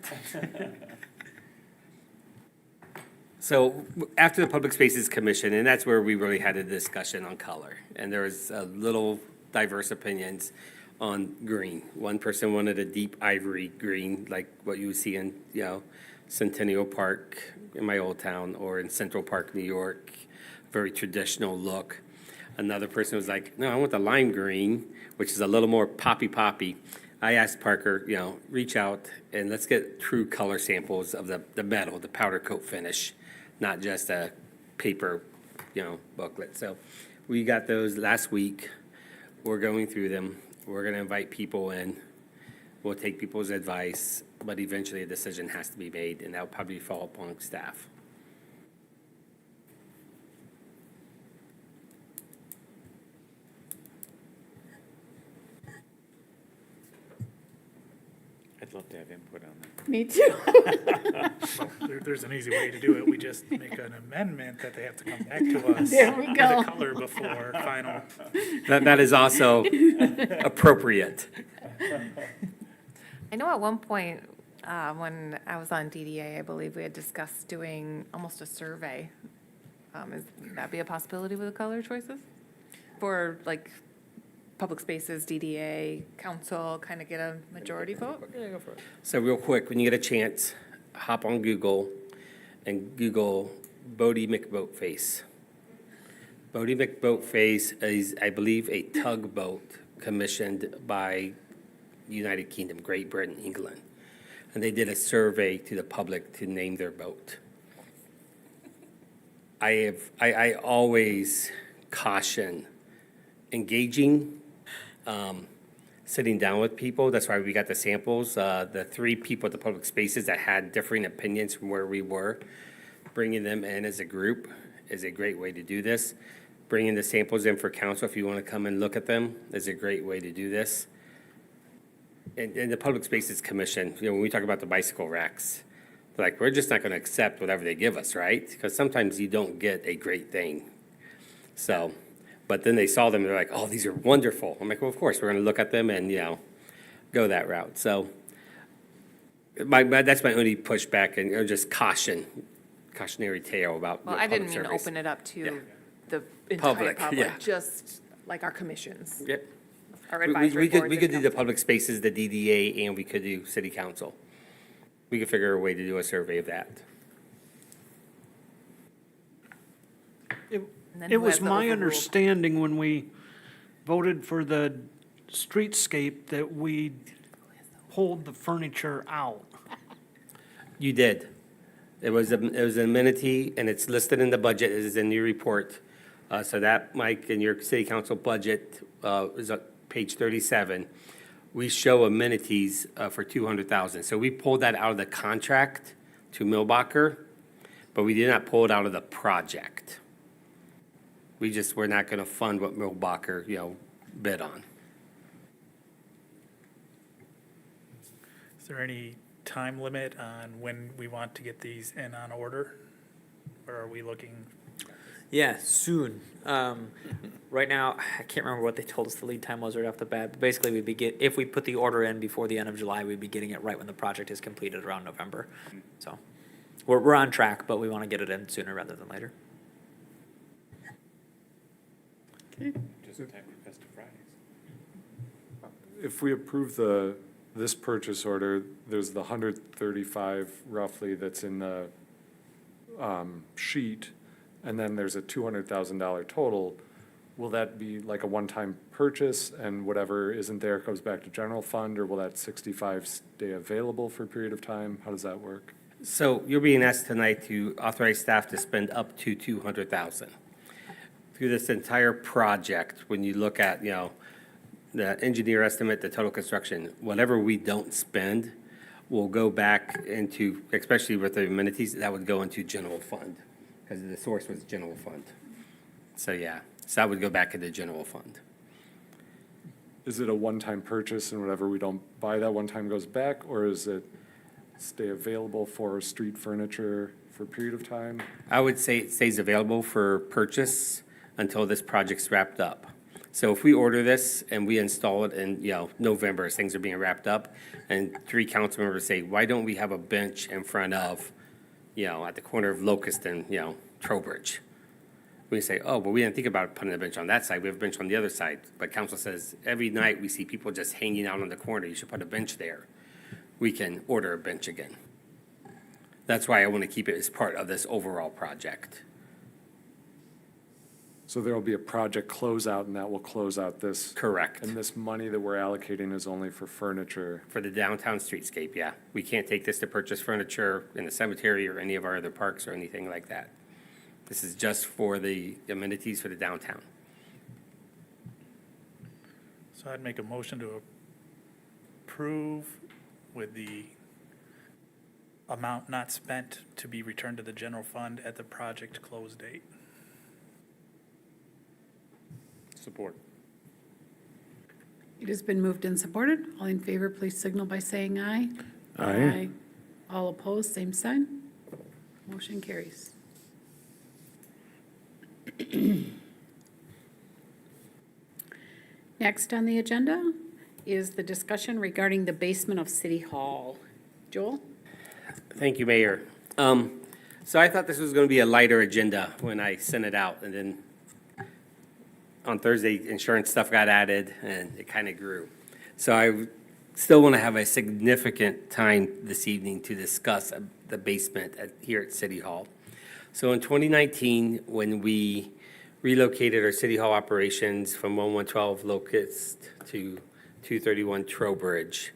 Speaker 9: So after the Public Spaces Commission, and that's where we really had a discussion on color, and there was a little diverse opinions on green. One person wanted a deep ivory green, like what you would see in, Centennial Park in my old town, or in Central Park, New York, very traditional look. Another person was like, no, I want the lime green, which is a little more poppy. I asked Parker, reach out and let's get true color samples of the metal, the powder coat finish, not just a paper, booklet. So we got those last week. We're going through them. We're going to invite people in. We'll take people's advice, but eventually a decision has to be made, and that'll probably fall upon staff.
Speaker 10: I'd love to have input on that.
Speaker 1: Me too.
Speaker 11: There's an easy way to do it. We just make an amendment that they have to come back to us.
Speaker 1: There we go.
Speaker 11: With a color before final.
Speaker 9: That is also appropriate.
Speaker 4: I know at one point, when I was on DDA, I believe we had discussed doing almost a survey. Would that be a possibility with the color choices? For like public spaces, DDA, council, kind of get a majority vote?
Speaker 3: Yeah, go for it.
Speaker 9: So real quick, when you get a chance, hop on Google and Google Bodie McBoatface. Bodie McBoatface is, I believe, a tugboat commissioned by United Kingdom, Great Britain, England. And they did a survey to the public to name their boat. I always caution engaging, sitting down with people. That's why we got the samples. The 3 people at the public spaces that had differing opinions from where we were, bringing them in as a group is a great way to do this. Bringing the samples in for council, if you want to come and look at them, is a great way to do this. And the Public Spaces Commission, when we talk about the bicycle racks, they're like, we're just not going to accept whatever they give us, right? Because sometimes you don't get a great thing. So, but then they saw them, they're like, oh, these are wonderful. I'm like, well, of course, we're going to look at them and, go that route. So that's my only pushback and just caution. cautionary tale about.
Speaker 4: Well, I didn't mean to open it up
Speaker 9: Yeah.
Speaker 4: to the entire
Speaker 9: Public,
Speaker 4: public,
Speaker 9: yeah.
Speaker 4: just like our commissions,
Speaker 9: Yep.
Speaker 4: our
Speaker 9: We
Speaker 4: advisory
Speaker 9: could,
Speaker 4: boards.
Speaker 9: we
Speaker 4: and
Speaker 9: could do the
Speaker 4: council.
Speaker 9: public spaces, the DDA, and we could do city council. We could figure a way to do a survey of that.
Speaker 4: And then
Speaker 14: It
Speaker 4: who has
Speaker 14: was
Speaker 4: the
Speaker 14: my
Speaker 4: overruled?
Speaker 14: understanding when we voted for the streetscape that we pulled the furniture out.
Speaker 9: You did. It was an amenity, and it's listed in the budget, it is in your report. So that, Mike, in your city council budget, is on page 37. We show amenities for 200,000. So we pulled that out of the contract to Milbacher, but we did not pull it out of the project. We're not gonna fund what Milbacher, bid on.
Speaker 11: Is there any time limit on when we want to get these in on order? Or are we looking,
Speaker 3: Yeah, soon. Right now, I can't remember what they told us the lead time was right off the bat, but basically if we put the order in before the end of July, we'd be getting it right when the project is completed around November. So, we're on track, but we want to get it in sooner rather than later.
Speaker 10: Just in time for Festive Fridays.
Speaker 8: If we approve this purchase order, there's the 135 roughly that's in the sheet, and then there's a $200,000 total. Will that be like a one-time purchase, and whatever isn't there goes back to general fund, or will that 65 stay available for a period of time? How does that work?
Speaker 9: So you're being asked tonight to authorize staff to spend up to 200,000. Through this entire project, when you look at, the engineer estimate, the total construction, whatever we don't spend will go back into, especially with the amenities, that would go into general fund, because the source was general fund. So, yeah, so that would go back into general fund.
Speaker 8: Is it a one-time purchase and whatever we don't buy that one time goes back, or is it stay available for street furniture for a period of time?
Speaker 9: I would say it stays available for purchase until this project's wrapped up. So if we order this and we install it in, November, as things are being wrapped up, and 3 council members say, why don't we have a bench in front of, at the corner of Locust and, Trowbridge? We say, oh, well, we didn't think about putting a bench on that side, we have a bench on the other side. But council says, every night we see people just hanging out on the corner, you should put a bench there. We can order a bench again. That's why I want to keep it as part of this overall project.
Speaker 8: So there will be a project closeout, and that will close out this.
Speaker 9: Correct.
Speaker 8: And this money that we're allocating is only for furniture.
Speaker 9: For the downtown streetscape, yeah. We can't take this to purchase furniture in the cemetery or any of our other parks or anything like that. This is just for the amenities for the downtown.
Speaker 11: so I'd make a motion to approve with the amount not spent to be returned to the general fund at the project close date.
Speaker 10: Support.
Speaker 1: It has been moved and supported. All in favor, please signal by saying aye.
Speaker 5: Aye.
Speaker 1: All opposed, same sign. Motion carries. Next on the agenda is the discussion regarding the basement of City Hall. Joel?
Speaker 9: Thank you, Mayor. So I thought this was going to be a lighter agenda when I sent it out, and then on Thursday, insurance stuff got added, and it kind of grew. So I still want to have a significant time this evening to discuss the basement here at City Hall. So in 2019, when we relocated our City Hall operations from 1112 Locust to 231 Trowbridge,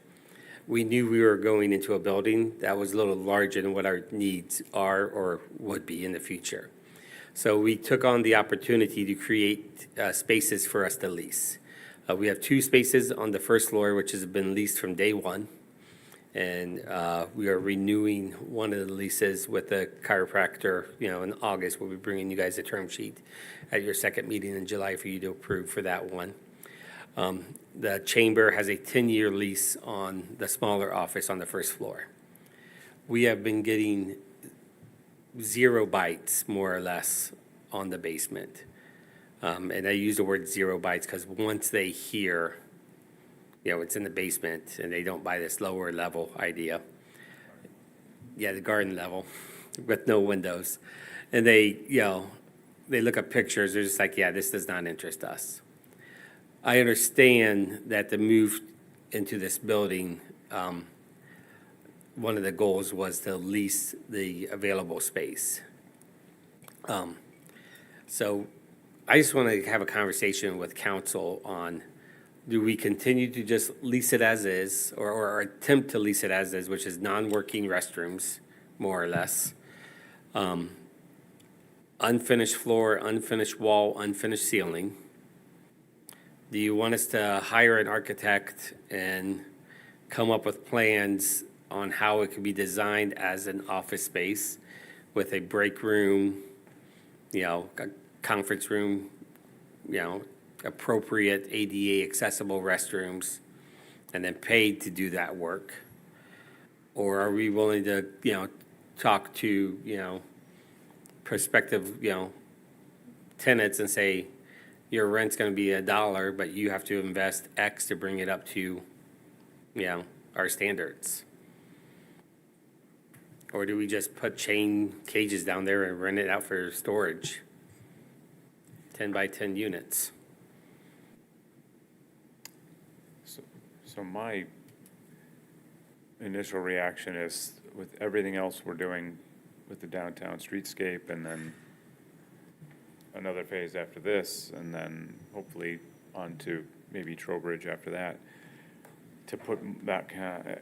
Speaker 9: we knew we were going into a building that was a little larger than what our needs are or would be in the future. So we took on the opportunity to create spaces for us to lease. We have 2 spaces on the first floor, which has been leased from day one. And we are renewing one of the leases with the chiropractor, in August. We'll be bringing you guys a term sheet at your second meeting in July for you to approve for that one. The chamber has a 10-year lease on the smaller office on the first floor. We have been getting 0 bites, more or less, on the basement. And I use the word 0 bites because once they hear, it's in the basement and they don't buy this lower level idea. Yeah, the garden level. with no windows. And they, they look at pictures, they're just like, yeah, this does not interest us. I understand that the move into this building, one of the goals was to lease the available space. So I just want to have a conversation with council on, do we continue to just lease it as is, or attempt to lease it as is, which is non-working restrooms, more or less? Unfinished floor, unfinished wall, unfinished ceiling. Do you want us to hire an architect and come up with plans on how it could be designed as an office space with a break room, a conference room, appropriate ADA accessible restrooms, and then paid to do that work? Or are we willing to, talk to, prospective, tenants and say, your rent's gonna be $1, but you have to invest X to bring it up to, our standards? Or do we just put chain cages down there and rent it out for storage? 10 by 10 units.
Speaker 10: So my initial reaction is, with everything else we're doing with the downtown streetscape, and then another phase after this, and then hopefully on to maybe Trowbridge after that, to put that kind of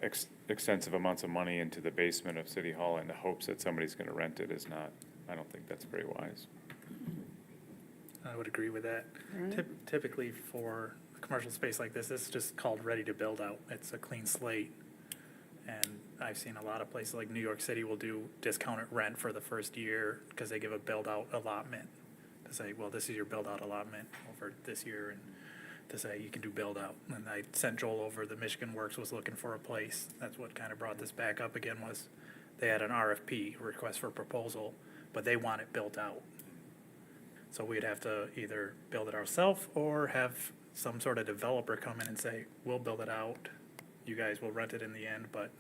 Speaker 10: extensive amounts of money into the basement of City Hall in the hopes that somebody's gonna rent it is not, I don't think that's very wise.
Speaker 11: I would agree with that. Typically for a commercial space like this is just called ready to build out. It's a clean slate. And I've seen a lot of places like New York City will do discounted rent for the first year because they give a build out allotment to say, well, this is your build out allotment over this year, and to say you can do build out. And I sent Joel over, the Michigan Works was looking for a place. That's what kind of brought this back up again, was they had an RFP, request for proposal, but they want it built out. So we'd have to either build it ourselves or have some sort of developer come in and say, we'll build it out. You guys will rent it in the end, but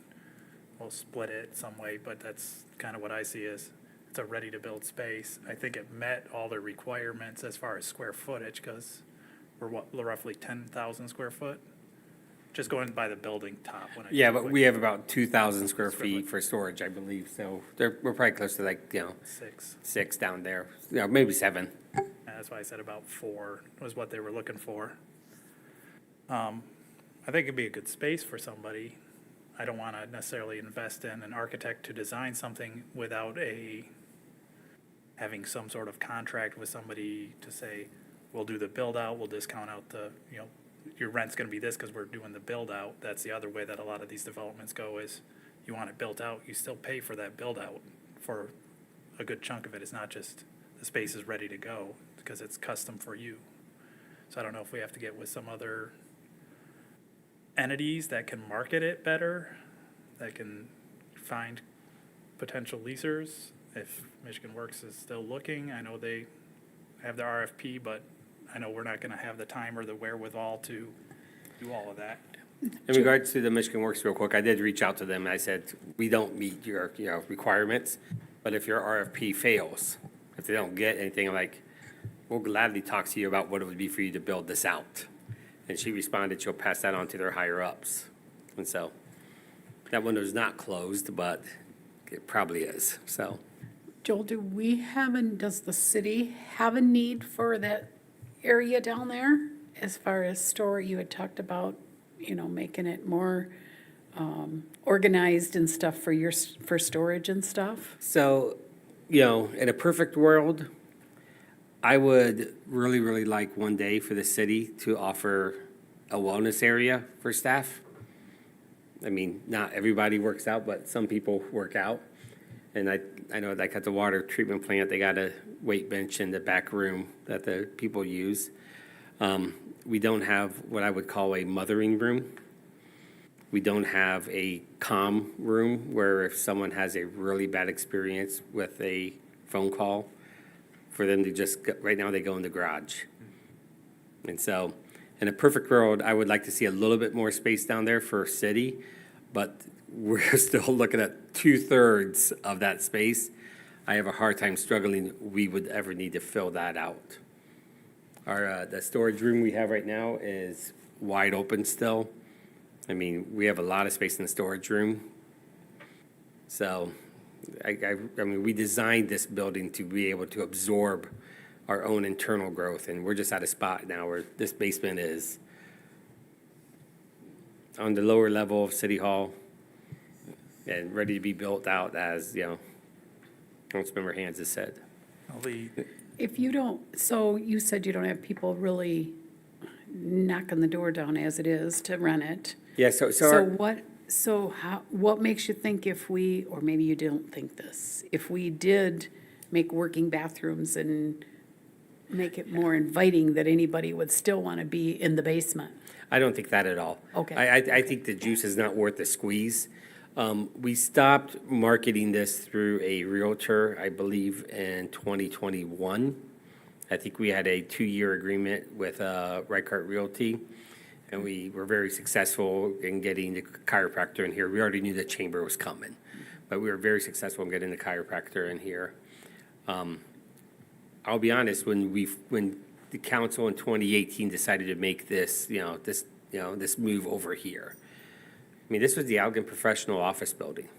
Speaker 11: we'll split it some way. But that's kind of what I see as, it's a ready-to-build space. I think it met all the requirements as far as square footage, because we're roughly 10,000 square foot? Just going by the building top.
Speaker 9: Yeah, but we have about 2,000 square feet for storage, I believe, so we're probably close to like, 6 down there, maybe 7.
Speaker 11: And that's why I said about 4 was what they were looking for. I think it'd be a good space for somebody. I don't want to necessarily invest in an architect to design something without having some sort of contract with somebody to say, we'll do the build out, we'll discount out the, your rent's gonna be this because we're doing the build out. That's the other way that a lot of these developments go, is you want it built out, you still pay for that build out for a good chunk of it. It's not just the space is ready to go because it's custom for you. So I don't know if we have to get with some other entities that can market it better, that can find potential leasers. If Michigan Works is still looking, I know they have their RFP, but I know we're not gonna have the time or the wherewithal to do all of that.
Speaker 9: In regards to the Michigan Works, real quick, I did reach out to them, and I said, we don't meet your, requirements, but if your RFP fails, if they don't get anything, I'm like, we'll gladly talk to you about what it would be for you to build this out. And she responded, she'll pass that on to their higher-ups. And so, that window's not closed, but it probably is, so.
Speaker 1: Joel, does the city have a need for that area down there? As far as store, you had talked about, making it more organized and stuff for storage and stuff?
Speaker 9: So, in a perfect world, I would really, really like one day for the city to offer a wellness area for staff. I mean, not everybody works out, but some people work out. And I know, like at the water treatment plant, they got a weight bench in the back room that the people use. We don't have what I would call a mothering room. We don't have a comm room where if someone has a really bad experience with a phone call, for them to just, right now they go in the garage. And so, in a perfect world, I would like to see a little bit more space down there for city, but we're still looking at 2/3 of that space. I have a hard time struggling, we would ever need to fill that out. Our, the storage room we have right now is wide open still. I mean, we have a lot of space in the storage room. So, I mean, we designed this building to be able to absorb our own internal growth, and we're just at a spot now where this basement is on the lower level of City Hall and ready to be built out as, you know, Councilmember Hands has said.
Speaker 1: If you don't, so you said you don't have people really knocking the door down as it is to rent it.
Speaker 9: Yeah,
Speaker 1: What makes you think if we, or maybe you don't think this, if we did make working bathrooms and make it more inviting, that anybody would still want to be in the basement?
Speaker 9: I don't think that at all.
Speaker 1: Okay.
Speaker 9: I think the juice is not worth the squeeze. We stopped marketing this through a Realtor, I believe, in 2021. I think we had a 2-year agreement with Reichart Realty, and we were very successful in getting the chiropractor in here. We already knew the chamber was coming, but we were very successful in getting the chiropractor in here. I'll be honest, when the council in 2018 decided to make this, this move over here. I mean, this was the Allegan Professional Office Building.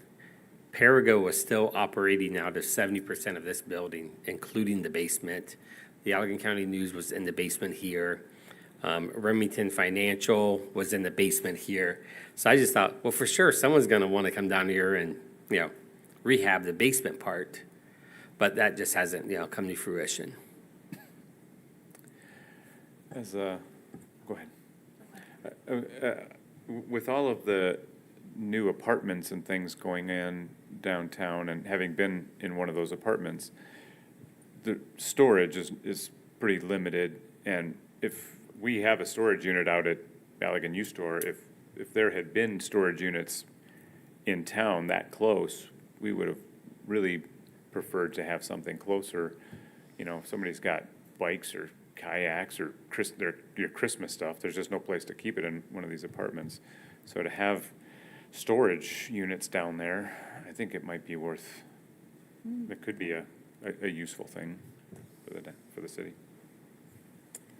Speaker 9: Perigo was still operating out of 70% of this building, including the basement. The Allegan County News was in the basement here. Remington Financial was in the basement here. So I just thought, well, for sure, someone's gonna wanna come down here and, rehab the basement part. But that just hasn't, come to fruition.
Speaker 10: Go ahead. With all of the new apartments and things going in downtown, and having been in one of those apartments, the storage is pretty limited. And if we have a storage unit out at Allegan U Store, if there had been storage units in town that close, we would have really preferred to have something closer. If somebody's got bikes or kayaks or your Christmas stuff, there's just no place to keep it in one of these apartments. So to have storage units down there, I think it might be worth, it could be a useful thing for the city.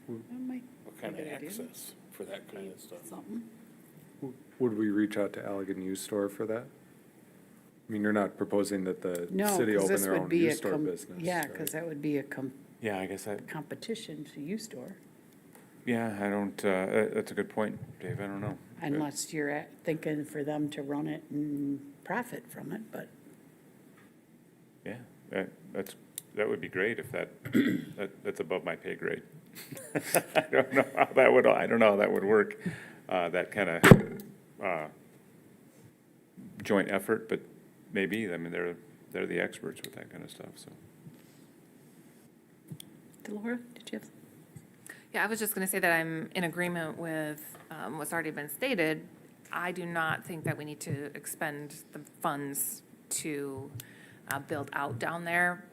Speaker 5: What kind of access for that kind of stuff?
Speaker 8: Would we reach out to Allegan U Store for that? I mean, you're not proposing that the
Speaker 1: No,
Speaker 8: city
Speaker 1: because
Speaker 8: open
Speaker 1: this
Speaker 8: their
Speaker 1: would
Speaker 8: own
Speaker 1: be
Speaker 8: U
Speaker 1: a,
Speaker 8: Store business?
Speaker 1: yeah,
Speaker 8: right?
Speaker 1: because that would be a
Speaker 10: Yeah, I guess that,
Speaker 1: competition to U-Store,
Speaker 10: yeah, I don't, that's a good point, Dave, I don't know.
Speaker 1: unless you're thinking for them to run it and profit from it, but.
Speaker 10: Yeah, that would be great if that's above my pay grade. I don't know how that would work, that kind of joint effort, but maybe, I mean, they're the experts with that kind of stuff, so.
Speaker 1: Delora, did you have?
Speaker 4: Yeah, I was just going to say that I'm in agreement with what's already been stated. I do not think that we need to expend the funds to build out down there.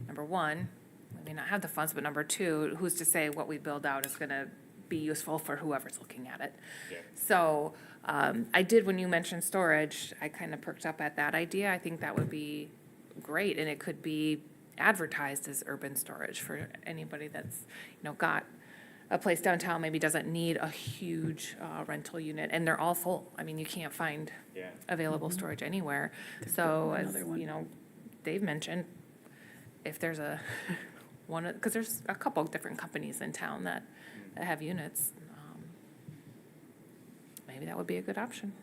Speaker 4: Number one, we may not have the funds, but number two, who's to say what we build out is going to be useful for whoever's looking at it?
Speaker 10: Yeah.
Speaker 4: So I did, when you mentioned storage, I kind of perked up at that idea. I think that would be great, and it could be advertised as urban storage for anybody that's, got a place downtown, maybe doesn't need a huge rental unit, and they're all full. I mean, you can't find
Speaker 10: Yeah.
Speaker 4: available storage anywhere. So as,
Speaker 1: another one.
Speaker 4: Dave mentioned, if there's because there's a couple of different companies in town that have units, maybe that would be a good option.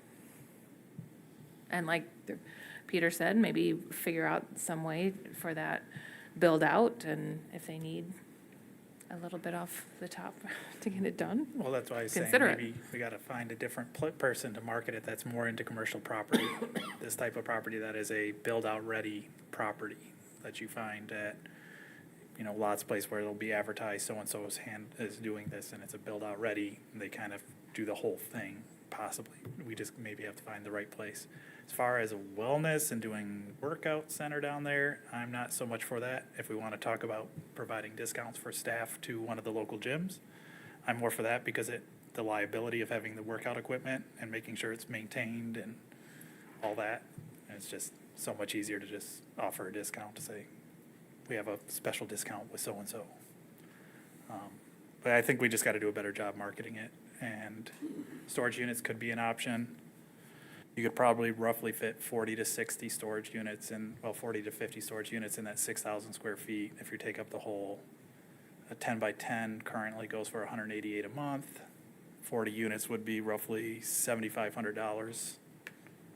Speaker 4: And like Peter said, maybe figure out some way for that build out, and if they need a little bit off the top to get it done.
Speaker 11: Well, that's why I was saying,
Speaker 4: Consider it.
Speaker 11: maybe we gotta find a different person to market it that's more into commercial property. This type of property that is a build-out ready property that you find at, Lots Place, where it'll be advertised, so-and-so is doing this, and it's a build-out ready, and they kind of do the whole thing, possibly. We just maybe have to find the right place. As far as wellness and doing workout center down there, I'm not so much for that. If we want to talk about providing discounts for staff to one of the local gyms, I'm more for that because the liability of having the workout equipment and making sure it's maintained and all that. And it's just so much easier to just offer a discount to say, we have a special discount with so-and-so. But I think we just got to do a better job marketing it. And storage units could be an option. You could probably roughly fit 40 to 60 storage units in, well, 40 to 50 storage units in that 6,000 square feet. If you take up the whole, a 10 by 10 currently goes for $188 a month. 40 units would be roughly $7,500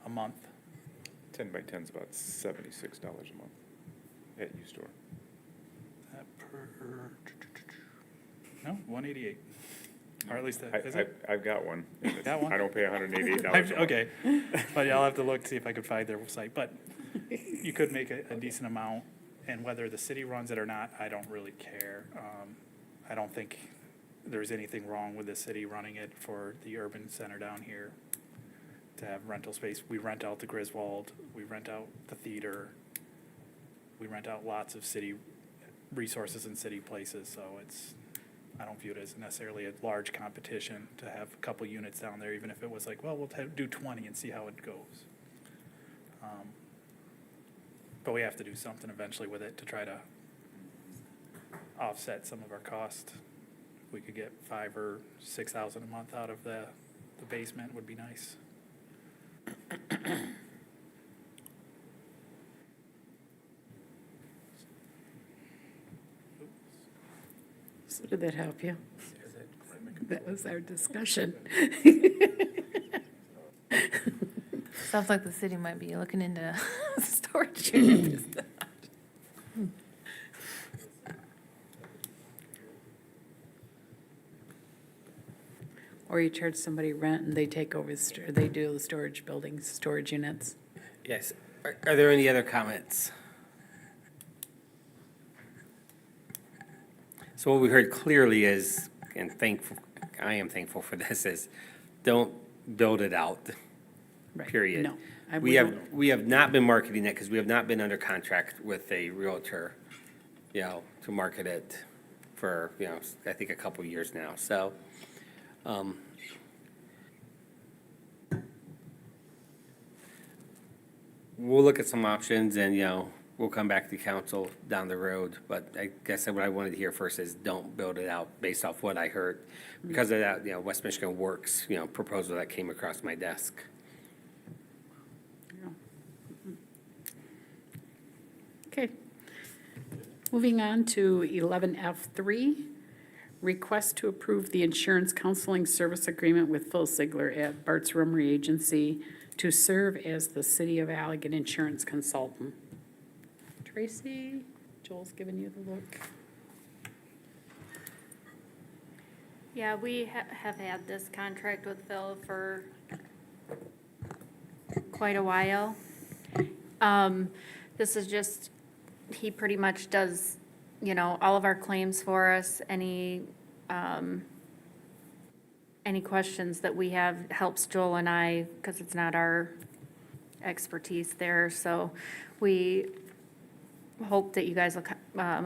Speaker 11: a month.
Speaker 10: 10 by 10 is about $76 a month at U-Store.
Speaker 11: That per, no, 188. Or at least, is
Speaker 10: I,
Speaker 11: it?
Speaker 10: I've got one. and it's-
Speaker 11: Got one?
Speaker 10: I don't pay $188 a month.
Speaker 11: Okay, but I'll have to look, see if I could find their website, but you could make a decent amount, and whether the city runs it or not, I don't really care. I don't think there's anything wrong with the city running it for the urban center down here to have rental space. We rent out the Griswold, we rent out the theater, we rent out lots of city resources and city places, so I don't view it as necessarily a large competition to have a couple units down there, even if it was like, well, we'll do 20 and see how it goes. But we have to do something eventually with it to try to offset some of our cost. If we could get $5,000 or $6,000 a month out of the basement, would be nice.
Speaker 1: So did that help you? That was our discussion.
Speaker 4: Sounds like the city might be looking into storage units.
Speaker 1: Or you charge somebody rent and they take over, they do the storage buildings, storage units.
Speaker 9: Yes. Are there any other comments? So what we heard clearly is, and I am thankful for this, is don't build it out,
Speaker 1: Right.
Speaker 9: period.
Speaker 1: No.
Speaker 9: We have not been marketing it because we have not been under contract with a realtor, to market it for, I think a couple years now. So, we'll look at some options and, we'll come back to council down the road. But I guess what I wanted to hear first is don't build it out based off what I heard. Because of that, West Michigan Works, proposal that came across my desk.
Speaker 1: Okay. Moving on to 11F3, request to approve the insurance counseling service agreement with Phil Siegler at Bartz Rumery Agency to serve as the City of Allegan insurance consultant. Tracy, Joel's giving you the look.
Speaker 13: Yeah, we have had this contract with Phil for quite a while. This is just, he pretty much does, all of our claims for us. Any questions that we have helps Joel and I, because it's not our expertise there. So we hope that you guys will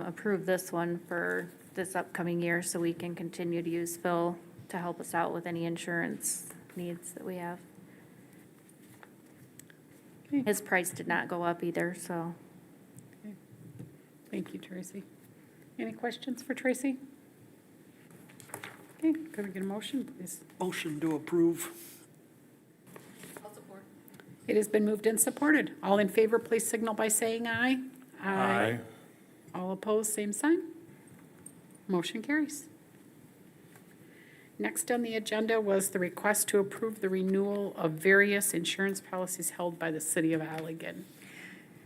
Speaker 13: approve this one for this upcoming year so we can continue to use Phil to help us out with any insurance needs that we have.
Speaker 1: Okay.
Speaker 13: His price did not go up either, so.
Speaker 1: Thank you, Tracy. Any questions for Tracy? Okay, could we get a motion, please?
Speaker 14: Motion to approve.
Speaker 1: It has been moved and supported. All in favor, please signal by saying aye.
Speaker 5: Aye.
Speaker 1: All opposed, same sign. Motion carries. Next on the agenda was the request to approve the renewal of various insurance policies held by the City of Allegan.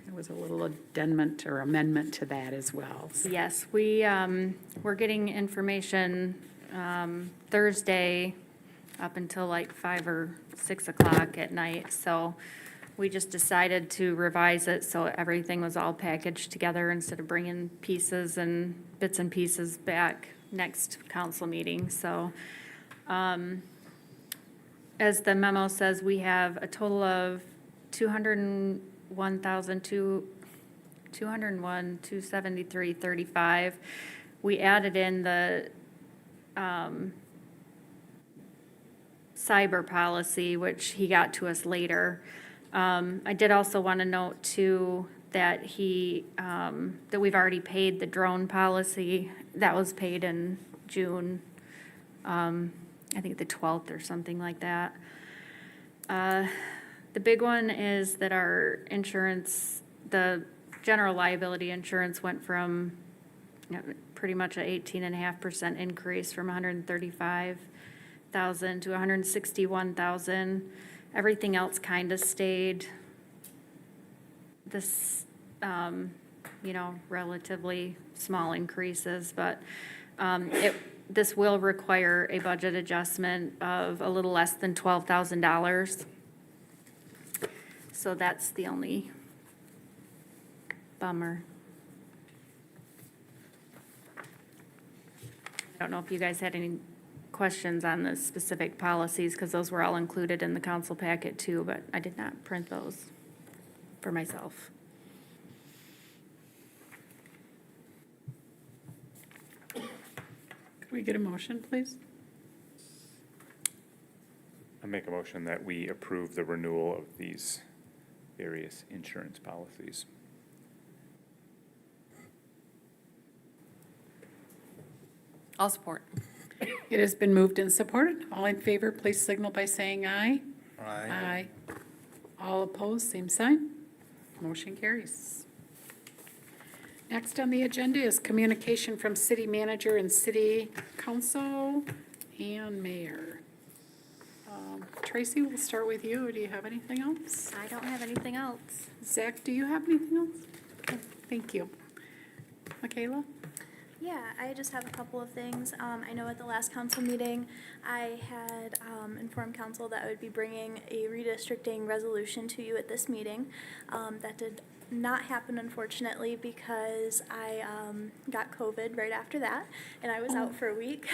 Speaker 1: There was a little addendum or amendment to that as well.
Speaker 13: Yes, we're getting information Thursday up until like 5 or 6 o'clock at night. So we just decided to revise it so everything was all packaged together instead of bringing pieces and bits and pieces back next council meeting. So as the memo says, we have a total of $201,273.35. We added in the cyber policy, which he got to us later. I did also want to note too that that we've already paid the drone policy. That was paid in June, I think the 12th or something like that. The big one is that our insurance, the general liability insurance went from pretty much an 18.5% increase from 135,000 to 161,000. Everything else kind of stayed this, relatively small increases, but this will require a budget adjustment of a little less than $12,000. So that's the only bummer. I don't know if you guys had any questions on the specific policies, because those were all included in the council packet too, but I did not print those for myself.
Speaker 1: Could we get a motion, please?
Speaker 10: I make a motion that we approve the renewal of these various insurance policies.
Speaker 4: I'll support.
Speaker 1: It has been moved and supported. All in favor, please signal by saying aye.
Speaker 11: Aye.
Speaker 1: All opposed, same sign. Motion carries. Next on the agenda is communication from city manager and city council and mayor. Tracy, we'll start with you. Do you have anything else?
Speaker 2: I don't have anything else.
Speaker 1: Zach, do you have anything else? Okay, thank you. Michaela?
Speaker 2: Yeah, I just have a couple of things. I know at the last council meeting, I had informed council that I would be bringing a redistricting resolution to you at this meeting. That did not happen, unfortunately, because I got COVID right after that, and I was out for a week.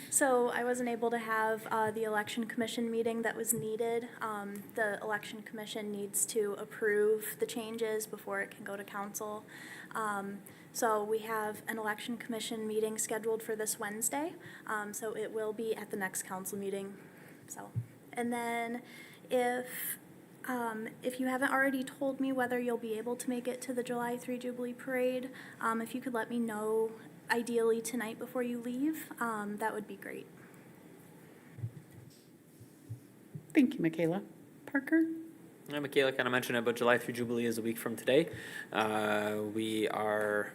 Speaker 2: So I wasn't able to have the election commission meeting that was needed. The election commission needs to approve the changes before it can go to council. So we have an election commission meeting scheduled for this Wednesday, so it will be at the next council meeting. So, and then if you haven't already told me whether you'll be able to make it to the July 3 Jubilee Parade, if you could let me know ideally tonight before you leave, that would be great.
Speaker 1: Thank you, Michaela. Parker?
Speaker 3: Michaela kind of mentioned it, but July 3 Jubilee is a week from today. We are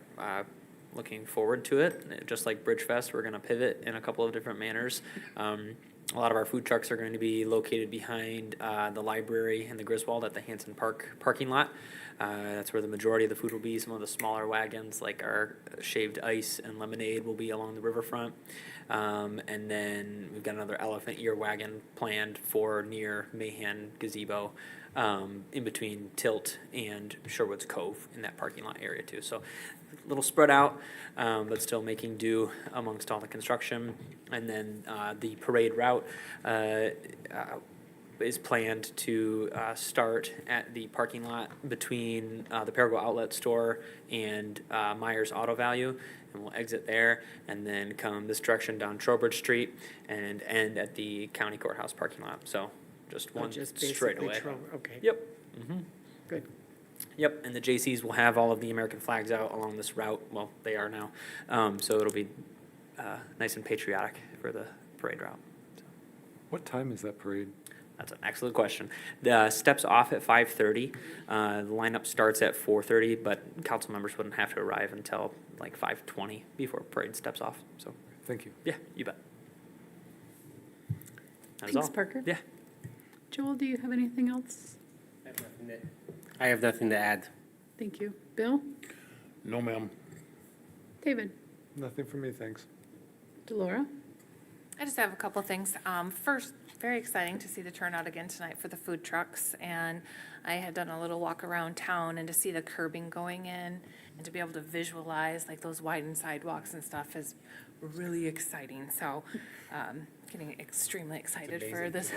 Speaker 3: looking forward to it. Just like Bridge Fest, we're going to pivot in a couple of different manners. A lot of our food trucks are going to be located behind the library and the Griswold at the Hanson Park parking lot. That's where the majority of the food will be. Some of the smaller wagons, like our shaved ice and lemonade, will be along the riverfront. And then we've got another elephant ear wagon planned for near Mahan Gazebo, in between Tilt and Sherwood's Cove in that parking lot area too. So a little spread out, but still making do amongst all the construction. And then the parade route is planned to start at the parking lot between the Payroll outlet store and Myers Auto Value, and we'll exit there and then come this direction down Trowbridge Street and end at the county courthouse parking lot. So just one straight away.
Speaker 1: Okay.
Speaker 3: Yep. Mm-hmm.
Speaker 1: Good.
Speaker 3: Yep, and the JCs will have all of the American flags out along this route. Well, they are now. So it'll be nice and patriotic for the parade route. So.
Speaker 8: What time is that parade?
Speaker 3: That's an excellent question. The steps off at 5:30. The lineup starts at 4:30, but council members wouldn't have to arrive until like 5:20 before parade steps off. So,
Speaker 8: Thank you.
Speaker 3: yeah, you bet. That is
Speaker 1: Thanks,
Speaker 3: all.
Speaker 1: Parker.
Speaker 3: Yeah.
Speaker 1: Joel, do you have anything else?
Speaker 9: I have nothing to add.
Speaker 1: Thank you. Bill?
Speaker 5: No, ma'am.
Speaker 1: David?
Speaker 8: Nothing for me, thanks.
Speaker 1: Delora?
Speaker 4: I just have a couple things. First, very exciting to see the turnout again tonight for the food trucks. And I had done a little walk around town, and to see the curbing going in and to be able to visualize like those widened sidewalks and stuff is really exciting. So getting extremely excited for this.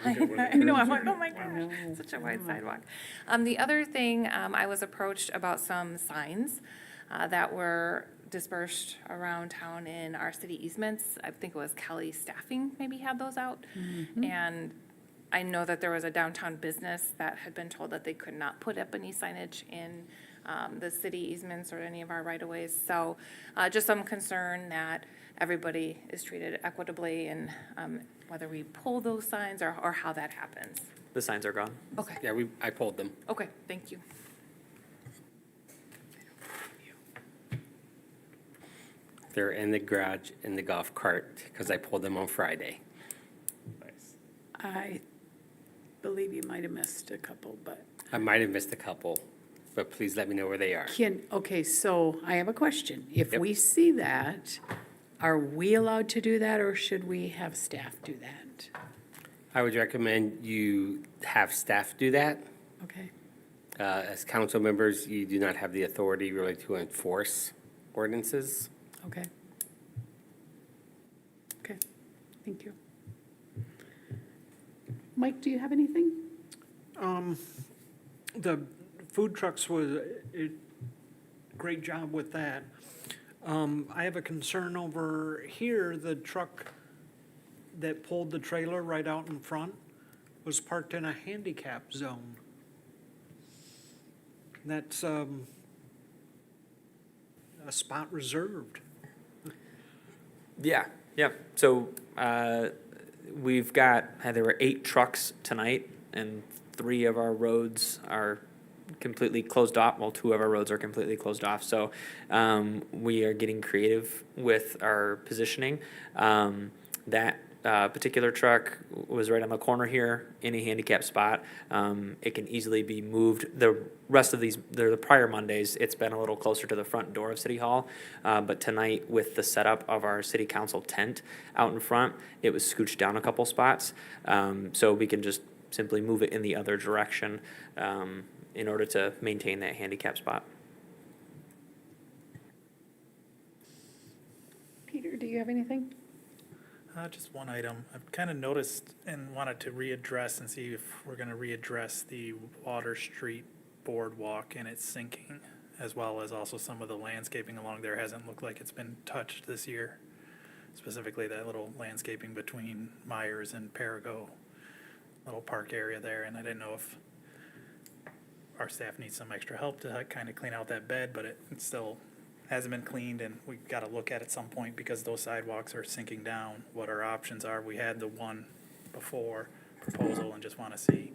Speaker 4: I know, I'm like, oh my gosh, such a wide sidewalk. The other thing, I was approached about some signs that were dispersed around town in our city easements. I think it was Kelly Staffing maybe had those out. And I know that there was a downtown business that had been told that they could not put up any signage in the city easements or any of our right-of-ways. So just some concern that everybody is treated equitably and whether we pull those signs or how that happens.
Speaker 3: The signs are gone.
Speaker 4: Okay,
Speaker 9: Yeah, I pulled them.
Speaker 4: okay, thank you.
Speaker 9: They're in the garage in the golf cart because I pulled them on Friday.
Speaker 10: Nice.
Speaker 1: I believe you might have missed a couple, but
Speaker 9: I might have missed a couple, but please let me know where they are.
Speaker 1: okay, so I have a question. If
Speaker 9: Yep.
Speaker 1: we see that, are we allowed to do that, or should we have staff do that?
Speaker 9: I would recommend you have staff do that.
Speaker 1: Okay,
Speaker 9: As council members, you do not have the authority really to enforce ordinances.
Speaker 1: okay. Okay, thank you. Mike, do you have anything?
Speaker 14: The food trucks was a great job with that. I have a concern over here, the truck that pulled the trailer right out in front was parked in a handicap zone. That's, a spot reserved.
Speaker 3: Yeah, yeah. So we've got, there were 8 trucks tonight, and 3 of our roads are completely closed off. Well, 2 of our roads are completely closed off. So we are getting creative with our positioning. That particular truck was right on the corner here in a handicap spot. It can easily be moved. The rest of these, the prior Mondays, it's been a little closer to the front door of City Hall. But tonight, with the setup of our city council tent out in front, it was scooched down a couple spots. So we can just simply move it in the other direction in order to maintain that handicap spot.
Speaker 1: Peter, do you have anything?
Speaker 11: Just one item. I've kind of noticed and wanted to readdress and see if we're going to readdress the Water Street boardwalk and its sinking, as well as also some of the landscaping along there hasn't looked like it's been touched this year. Specifically that little landscaping between Myers and Perigo, little park area there. And I didn't know if our staff needs some extra help to kind of clean out that bed, but it still hasn't been cleaned, and we've got to look at it some point because those sidewalks are sinking down, what our options are. We had the one before proposal and just want to see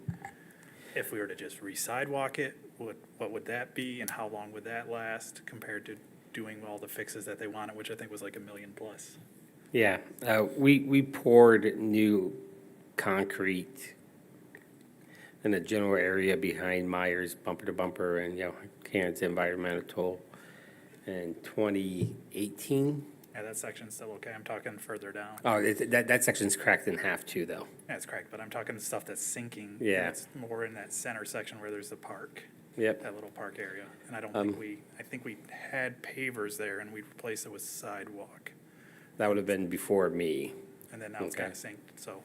Speaker 11: if we were to just re-sidewalk it, what would that be and how long would that last compared to doing all the fixes that they wanted, which I think was like $1 million plus.
Speaker 9: Yeah, we poured new concrete in the general area behind Myers bumper to bumper and, Karen's environmental in 2018.
Speaker 11: Yeah, that section's still okay. I'm talking further down.
Speaker 9: Oh, that section's cracked in half too, though.
Speaker 11: Yeah, it's cracked, but I'm talking the stuff that's sinking. and
Speaker 9: Yeah.
Speaker 11: It's more in that center section where there's the park.
Speaker 9: Yep.
Speaker 11: That little park area. And I don't think I think we had pavers there and we replaced it with sidewalk.
Speaker 9: That would have been before me.
Speaker 11: And then now it's
Speaker 9: Okay.
Speaker 11: kind of synced. So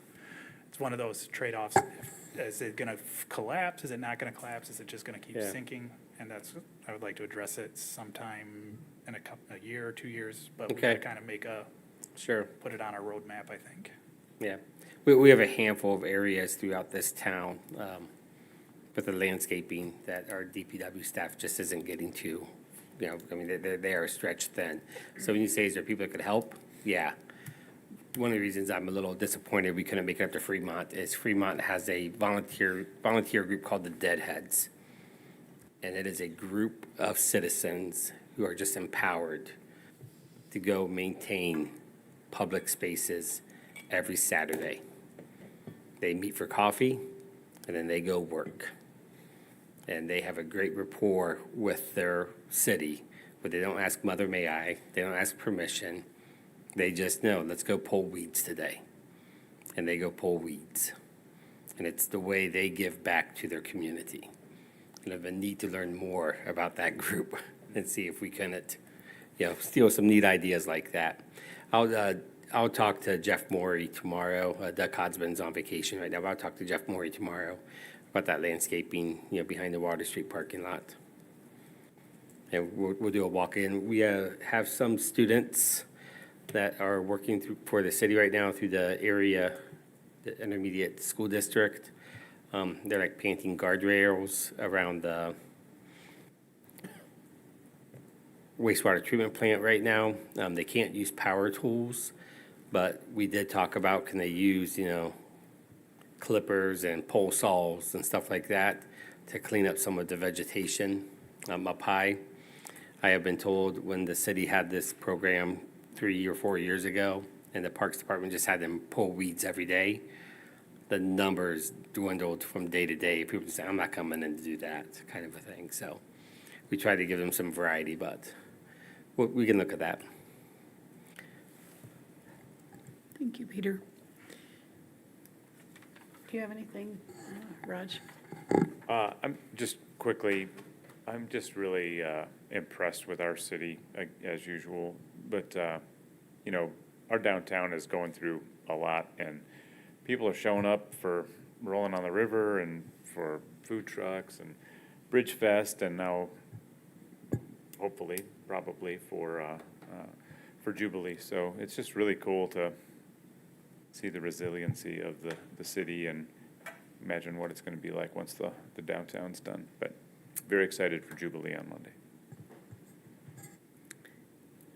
Speaker 11: it's one of those trade-offs. Is it going to collapse? Is it not going to collapse? Is it just going to keep
Speaker 9: Yeah.
Speaker 11: sinking? And I would like to address it sometime in a year or 2 years, but we
Speaker 9: Okay.
Speaker 11: got to kind of
Speaker 9: Sure.
Speaker 11: put it on our roadmap, I think.
Speaker 9: Yeah, we have a handful of areas throughout this town with the landscaping that our DPW staff just isn't getting to. They are stretched thin. So when you say, is there people that could help? Yeah. One of the reasons I'm a little disappointed we couldn't make it up to Fremont is Fremont has a volunteer group called the Deadheads. And it is a group of citizens who are just empowered to go maintain public spaces every Saturday. They meet for coffee, and then they go work. And they have a great rapport with their city, but they don't ask, Mother, may I? They don't ask permission. They just know, let's go pull weeds today. And they go pull weeds. And it's the way they give back to their community. And I've been need to learn more about that group and see if we can, steal some neat ideas like that. I'll talk to Jeff Morey tomorrow. Doug Hodsman's on vacation right now, but I'll talk to Jeff Morey tomorrow about that landscaping, behind the Water Street parking lot. And we'll do a walk-in. We have some students that are working for the city right now through the area the intermediate school district. They're like painting guardrails around the wastewater treatment plant right now. They can't use power tools, but we did talk about, can they use, clippers and pole saws and stuff like that to clean up some of the vegetation up high. I have been told when the city had this program 3 or 4 years ago, and the Parks Department just had them pull weeds every day, the numbers dwindled from day to day. People say, I'm not coming in to do that, kind of a thing. So we try to give them some variety, but we can look at that.
Speaker 1: Thank you, Peter. Do you have anything, Raj?
Speaker 10: I'm just really impressed with our city, as usual. But, our downtown is going through a lot, and people are showing up for Rolling on the River and for food trucks and Bridge Fest, and now hopefully, probably for Jubilee. So it's just really cool to see the resiliency of the city and imagine what it's going to be like once the downtown's done. But very excited for Jubilee on Monday.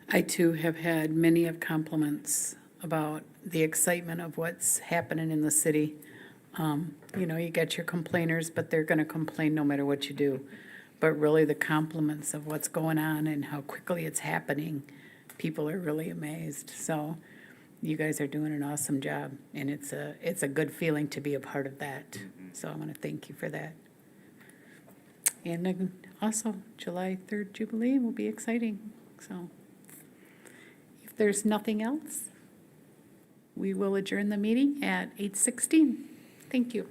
Speaker 1: I too have had many of compliments about the excitement of what's happening in the city. You get your complainers, but they're gonna complain no matter what you do. But really the compliments of what's going on and how quickly it's happening, people are really amazed. So you guys are doing an awesome job, and it's a good feeling to be a part of that. So I wanna thank you for that. And then also, July 3rd Jubilee will be exciting, so. If there's nothing else, we will adjourn the meeting at 8:16. Thank you.